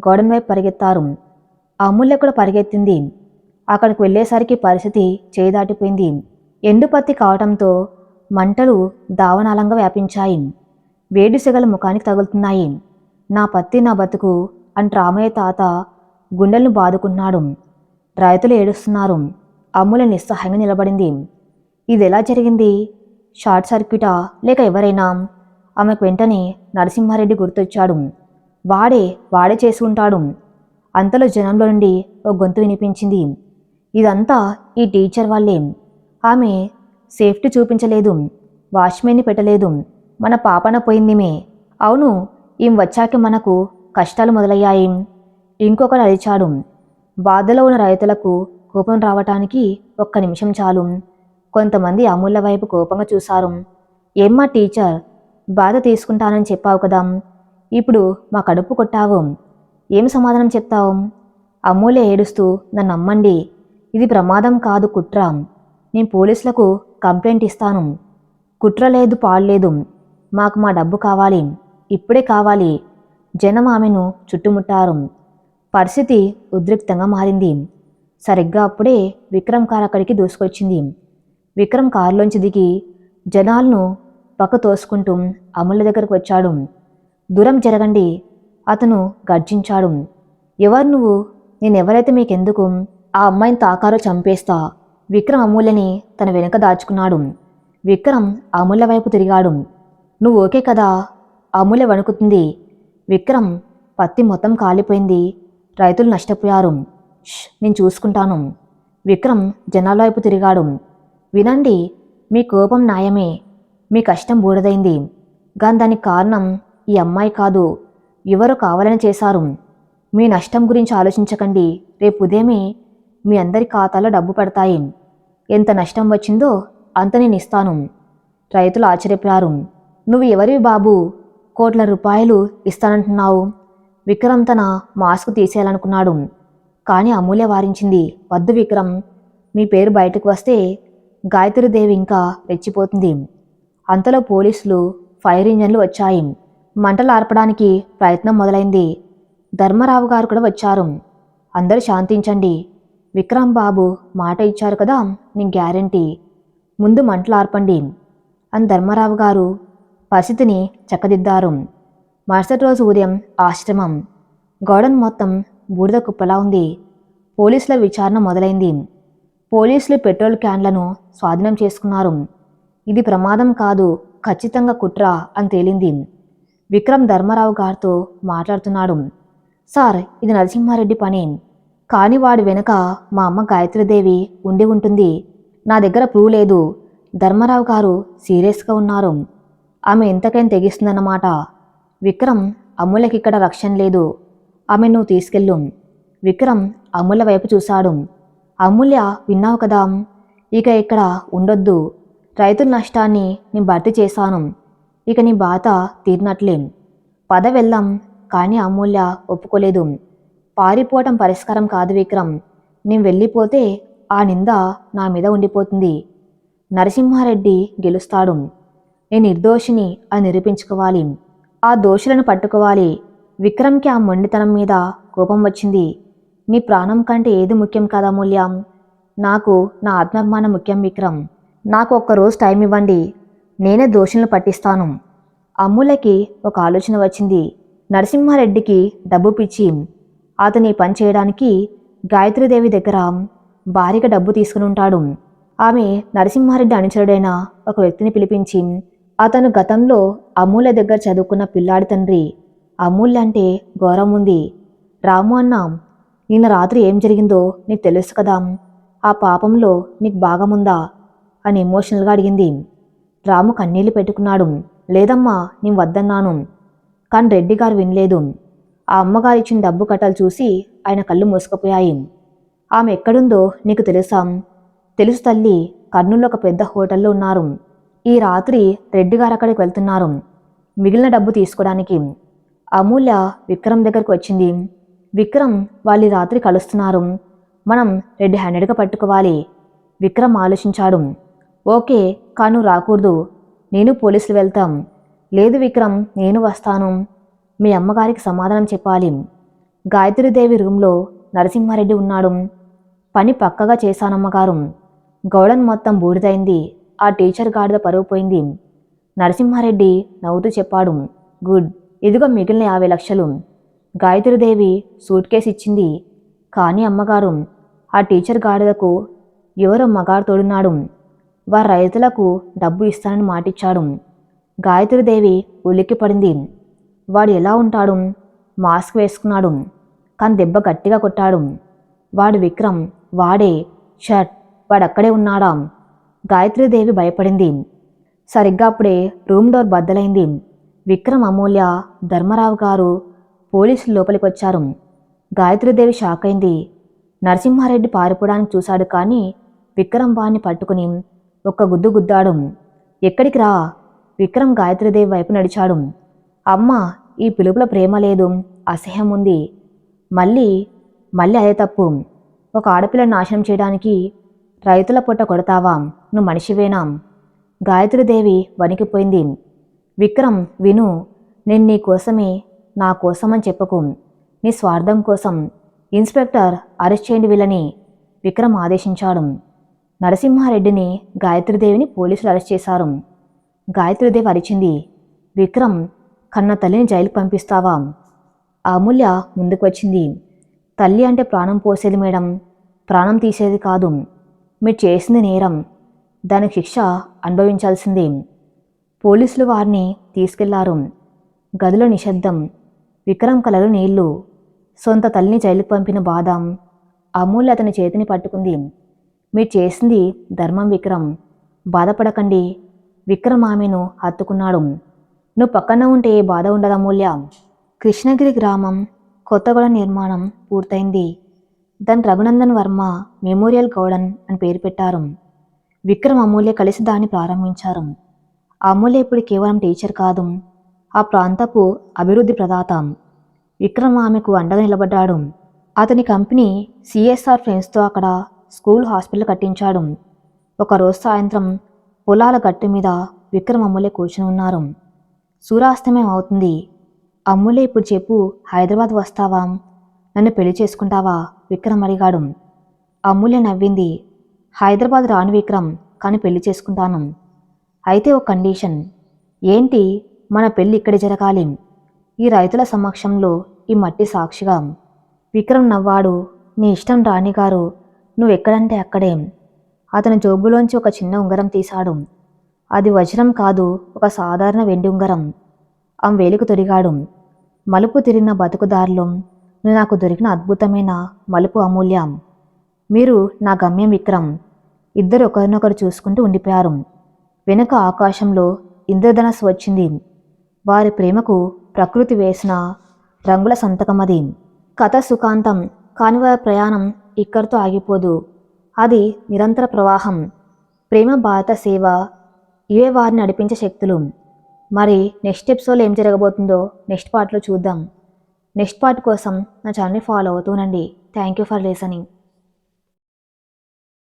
గౌడన్ వైపు పరిగెత్తారు. అమూల్య కూడా పరిగెత్తింది. అక్కడికి వెళ్ళేసరికి పరిస్థితి చేదాటిపోయింది. ఎండుపత్తి కావటంతో మంటలు దావనాలంగా వ్యాపించాయి. వేడి సెగలు ముఖానికి తగులుతున్నాయి. నా పత్తి నా బతుకు అని రామయ్య తాత గుండెలను బాదుకున్నాడు. రైతులు ఏడుస్తున్నారు. అమూల్య నిస్సహాయంగా నిలబడింది. ఇది ఎలా జరిగింది? షార్ట్ సర్క్యూటా లేక ఎవరైనా? ఆమెకు వెంటనే నరసింహారెడ్డి గుర్తొచ్చాడు. వాడే చేసి ఉంటాడు. అంతలో జనంలో నుండి ఓ గొంతు వినిపించింది. ఇదంతా ఈ టీచర్ వాళ్ళే. ఆమె సేఫ్టీ చూపించలేదు, వాచ్మెన్ని పెట్టలేదు. మన పాపన పోయిందిమే. అవును, ఈమె వచ్చాక మనకు కష్టాలు మొదలయ్యాయి. ఇంకొకడు అరిచాడు. బాధలో ఉన్న రైతులకు కోపం రావటానికి ఒక్క నిమిషం చాలు. కొంతమంది అమూల్య వైపు కోపంగా చూశారు. ఏమ్మా టీచర్, బాధ తీసుకుంటానని చెప్పావు కదా, ఇప్పుడు మా కడుపు కొట్టావు. ఏం సమాధానం చెప్తావు? అమూల్య ఏడుస్తూ, నన్ను నమ్మండి, ఇది ప్రమాదం కాదు, కుట్ర. నేను పోలీసులకు కంప్లైంట్ ఇస్తాను. కుట్ర లేదు, పాడలేదు. మాకు మా డబ్బు కావాలి, ఇప్పుడే కావాలి. జనం ఆమెను చుట్టుముట్టారు. పరిస్థితి ఉద్రిక్తంగా మారింది. సరిగ్గా అప్పుడే విక్రమ్ కారు అక్కడికి దూసుకొచ్చింది. విక్రమ్ కారులోంచి దిగి జనాలను పక్క తోసుకుంటూ అమూల్య దగ్గరకు వచ్చాడు. దూరం జరగండి, అతను గర్జించాడు. ఎవరు నువ్వు? నేనెవరైతే మీకెందుకు? ఆ అమ్మాయిని తాకారో చంపేస్తా. విక్రమ్ అమూల్యని తన వెనుక దాచుకున్నాడు. విక్రమ్ అమూల్య వైపు తిరిగాడు. నువ్వు ఓకే కదా? అమూల్య వణుకుతుంది. విక్రమ్, పత్తి మొత్తం కాలిపోయింది, రైతులు నష్టపోయారు. నేను చూసుకుంటాను. విక్రమ్ జనాల వైపు తిరిగాడు. వినండి, మీ కోపం న్యాయమే. మీ కష్టం బూడిదైంది. గాని దానికి కారణం ఈ అమ్మాయి కాదు, ఎవరో కావాలని చేశారు. మీ నష్టం గురించి ఆలోచించకండి. రేపు ఉదయమే మీ అందరి ఖాతాలో డబ్బు పడతాయి. ఎంత నష్టం వచ్చిందో అంత నేను ఇస్తాను. రైతులు ఆశ్చర్యపోయారు. నువ్వు ఎవరివి బాబు? కోట్ల రూపాయలు ఇస్తానంటున్నావు. విక్రమ్ తన మాస్క్ తీసేయాలనుకున్నాడు. కానీ అమూల్య వారించింది. వద్దు విక్రమ్, మీ పేరు బయటకు వస్తే గాయత్రీదేవి ఇంకా రెచ్చిపోతుంది. అంతలో పోలీసులు, ఫైర్ ఇంజన్లు వచ్చాయి. మంటలు ఆర్పడానికి ప్రయత్నం మొదలైంది. ధర్మరావు గారు కూడా వచ్చారు. అందరూ శాంతించండి. విక్రమ్ బాబు మాట ఇచ్చారు కదా, నీ గ్యారెంటీ. ముందు మంటలు ఆర్పండి అని ధర్మరావు గారు పరిస్థితిని చక్కదిద్దారు. మరుసటి రోజు ఉదయం ఆశ్రమం గార్డెన్ మొత్తం బూడిద కుప్పలా ఉంది. పోలీసుల విచారణ మొదలైంది. పోలీసులు పెట్రోల్ క్యాన్లను స్వాధీనం చేసుకున్నారు. ఇది ప్రమాదం కాదు, ఖచ్చితంగా కుట్ర అని తేలింది. విక్రమ్ ధర్మరావు గారితో మాట్లాడుతున్నాడు. సార్, ఇది నరసింహారెడ్డి పని, కానీ వాడి వెనుక మా అమ్మ గాయత్రీదేవి ఉండి ఉంటుంది. నా దగ్గర ప్రూవ్ లేదు. ధర్మరావు గారు సీరియస్గా ఉన్నారు. ఆమె ఎంతకైనా తెగిస్తుందన్నమాట. విక్రమ్, అమూల్యకి ఇక్కడ రక్షణ లేదు. ఆమె నువ్వు తీసుకెళ్ళు. విక్రమ్ అమూల్య వైపు చూశాడు. అమూల్య, విన్నావు కదా, ఇక ఇక్కడ ఉండొద్దు. రైతుల నష్టాన్ని నేను భర్తీ చేశాను. ఇక నీ బాధ తీరినట్లే. పద వెళ్దాం. కానీ అమూల్య ఒప్పుకోలేదు. పారిపోవటం పరిష్కారం కాదు విక్రమ్. నేను వెళ్ళిపోతే ఆ నింద నా మీద ఉండిపోతుంది. నరసింహారెడ్డి గెలుస్తాడు. నేను నిర్దోషిని అని నిరూపించుకోవాలి. ఆ దోషులను పట్టుకోవాలి. విక్రమ్కి ఆ మొండితనం మీద కోపం వచ్చింది. నీ ప్రాణం కంటే ఏది ముఖ్యం కదా అమూల్య? నాకు నా ఆత్మాభిమానం ముఖ్యం విక్రమ్. నాకు ఒక్కరోజు టైం ఇవ్వండి, నేనే దోషులను పట్టిస్తాను. అమూల్యకి ఒక ఆలోచన వచ్చింది. నరసింహారెడ్డికి డబ్బు పిచ్చి. అతని పని చేయడానికి గాయత్రీదేవి దగ్గర భారీగా డబ్బు తీసుకుని ఉంటాడు. ఆమె నరసింహారెడ్డి అనుచరుడైన ఒక వ్యక్తిని పిలిపించి, అతను గతంలో అమూల్య దగ్గర చదువుకున్న పిల్లాడి తండ్రి. అమూల్య అంటే గౌరవం ఉంది. రాము అన్న, నిన్న రాత్రి ఏం జరిగిందో నీకు తెలుసు కదా, ఆ పాపంలో నీకు భాగముందా అని ఎమోషనల్గా అడిగింది. రాము కన్నీళ్లు పెట్టుకున్నాడు. లేదమ్మా, నేను వద్దన్నాను. కానీ రెడ్డి గారు వినలేదు. ఆ అమ్మగారు ఇచ్చిన డబ్బు కట్టలు చూసి ఆయన కళ్ళు మూసుకుపోయాయి. ఆమె ఎక్కడుందో నీకు తెలుసా? తెలుసు తల్లి, కర్నూలులో ఒక పెద్ద హోటల్లో ఉన్నారు. ఈ రాత్రి రెడ్డి గారు అక్కడికి వెళ్తున్నారు, మిగిలిన డబ్బు తీసుకోవడానికి. అమూల్య విక్రమ్ దగ్గరకు వచ్చింది. విక్రమ్ వాళ్ళు ఈ రాత్రి కలుస్తున్నారు, మనం రెడ్ హ్యాండెడ్గా పట్టుకోవాలి. విక్రమ్ ఆలోచించాడు. ఓకే, కాను రాకూడదు, నేను పోలీసులు వెళ్తాం. లేదు విక్రమ్, నేను వస్తాను. మీ అమ్మగారికి సమాధానం చెప్పాలి. గాయత్రీదేవి రూమ్లో నరసింహారెడ్డి ఉన్నాడు. పని పక్కగా చేశానమ్మగారు. గౌడన్ మొత్తం బూడిదైంది. ఆ టీచర్ గాడిద పరువు పోయింది. నరసింహారెడ్డి నవ్వుతూ చెప్పాడు. గుడ్, ఇదిగో మిగిలిన 50 లక్షలు. గాయత్రీదేవి సూట్ కేసు ఇచ్చింది. కానీ అమ్మగారు, ఆ టీచర్ గాడిదకు ఎవరో మగాడు తోడున్నాడు. వారి రైతులకు డబ్బు ఇస్తానని మాటిచ్చాడు. గాయత్రీదేవి ఉలిక్కి పడింది. వాడు ఎలా ఉంటాడు? మాస్క్ వేసుకున్నాడు, కానీ దెబ్బ గట్టిగా కొట్టాడు. వాడు విక్రమ్, వాడే. షర్ట్, వాడక్కడే ఉన్నాడా? గాయత్రీదేవి భయపడింది. సరిగ్గా అప్పుడే రూమ్ డోర్ బద్దలైంది. విక్రమ్, అమూల్య, ధర్మరావు గారు, పోలీసులు లోపలికి వచ్చారు. గాయత్రీదేవి షాక్ అయింది. నరసింహారెడ్డి పారిపోవడానికి చూశాడు, కానీ విక్రమ్ వాణ్ణి పట్టుకుని ఒక్క గుద్దు గుద్దాడు. ఎక్కడికి రా? విక్రమ్ గాయత్రీదేవి వైపు నడిచాడు. అమ్మ, ఈ పిలుపులో ప్రేమ లేదు, అసహ్యం ఉంది. మళ్ళీ అదే తప్పు. ఒక ఆడపిల్లను నాశనం చేయడానికి రైతుల పొట్ట కొడతావా? నువ్వు మనిషివేనా? గాయత్రీదేవి వణికిపోయింది. విక్రమ్, విను, నేను నీ కోసమే, నా కోసమని చెప్పకు, నీ స్వార్థం కోసం. ఇన్స్పెక్టర్, అరెస్ట్ చేయండి వీళ్ళని, విక్రమ్ ఆదేశించాడు. నరసింహారెడ్డిని, గాయత్రీదేవిని పోలీసులు అరెస్ట్ చేశారు. గాయత్రీదేవి అరిచింది. విక్రమ్, కన్న తల్లిని జైలుకు పంపిస్తావా? అమూల్య ముందుకు వచ్చింది. తల్లి అంటే ప్రాణం పోసేది మేడం, ప్రాణం తీసేది కాదు. మీరు చేసింది నేరం, దానికి శిక్ష అనుభవించాల్సిందే. పోలీసులు వారిని తీసుకెళ్లారు. గదిలో నిశ్శబ్దం. విక్రమ్ కలలో నీళ్లు. సొంత తల్లిని జైలుకు పంపిన బాధ. అమూల్య అతని చేతిని పట్టుకుంది. మీరు చేసింది ధర్మం విక్రమ్, బాధపడకండి. విక్రమ్ ఆమెను హత్తుకున్నాడు. నువ్వు పక్కన ఉంటే ఏ బాధ ఉండదు అమూల్య. కృష్ణగిరి గ్రామం కొత్తగూడ నిర్మాణం పూర్తయింది. దాని రఘునందన్ వర్మ మెమోరియల్ గౌడన్ అని పేరు పెట్టారు. విక్రమ్, అమూల్య కలిసి దాన్ని ప్రారంభించారు. అమూల్య ఇప్పుడు కేవలం టీచర్ కాదు, ఆ ప్రాంతపు అభివృద్ధి ప్రదాత. విక్రమ్ ఆమెకు అండగా నిలబడ్డాడు. అతని కంపెనీ సిఎస్ఆర్ ఫ్రెండ్స్తో అక్కడ స్కూల్, హాస్పిటల్ కట్టించాడు. ఒకరోజు సాయంత్రం పొలాల గట్టు మీద విక్రమ్, అమూల్య కూర్చుని ఉన్నారు. సూర్యాస్తమయం అవుతుంది. అమూల్య, ఇప్పుడు చెప్పు, హైదరాబాద్ వస్తావా? నన్ను పెళ్లి చేసుకుంటావా? విక్రమ్ అడిగాడు. అమూల్య నవ్వింది. హైదరాబాద్ రాను విక్రమ్, కానీ పెళ్లి చేసుకుంటాను. అయితే ఒక కండిషన్. ఏంటి? మన పెళ్లి ఇక్కడే జరగాలి, ఈ రైతుల సమక్షంలో, ఈ మట్టి సాక్షిగా. విక్రమ్ నవ్వాడు. నీ ఇష్టం రాణిగారు, నువ్వు ఎక్కడంటే అక్కడే. అతని జోబులోంచి ఒక చిన్న ఉంగరం తీశాడు. అది వజ్రం కాదు, ఒక సాధారణ వెండి ఉంగరం. ఆమె వేలికి తొడిగాడు. మలుపు తిరిగిన బతుకుదారిలో నువ్వు నాకు దొరికిన అద్భుతమైన మలుపు అమూల్య. మీరు నా గమ్యం విక్రమ్. ఇద్దరు ఒకరినొకరు చూసుకుంటూ ఉండిపోయారు. వెనుక ఆకాశంలో ఇంద్రధనస్సు వచ్చింది. వారి ప్రేమకు ప్రకృతి వేసిన రంగుల సంతకమది. కథ సుఖాంతం, కాని వారి ప్రయాణం ఇక్కడితో ఆగిపోదు. అది నిరంతర ప్రవాహం. ప్రేమ, భారత సేవ, ఇవే వారిని నడిపించే శక్తులు. మరి నెక్స్ట్ ఎపిసోడ్లో ఏం జరగబోతుందో నెక్స్ట్ పార్ట్లో చూద్దాం. నెక్స్ట్ పార్ట్ కోసం నా ఛానల్ని ఫాలో అవుతూనండి. Thank you for listening.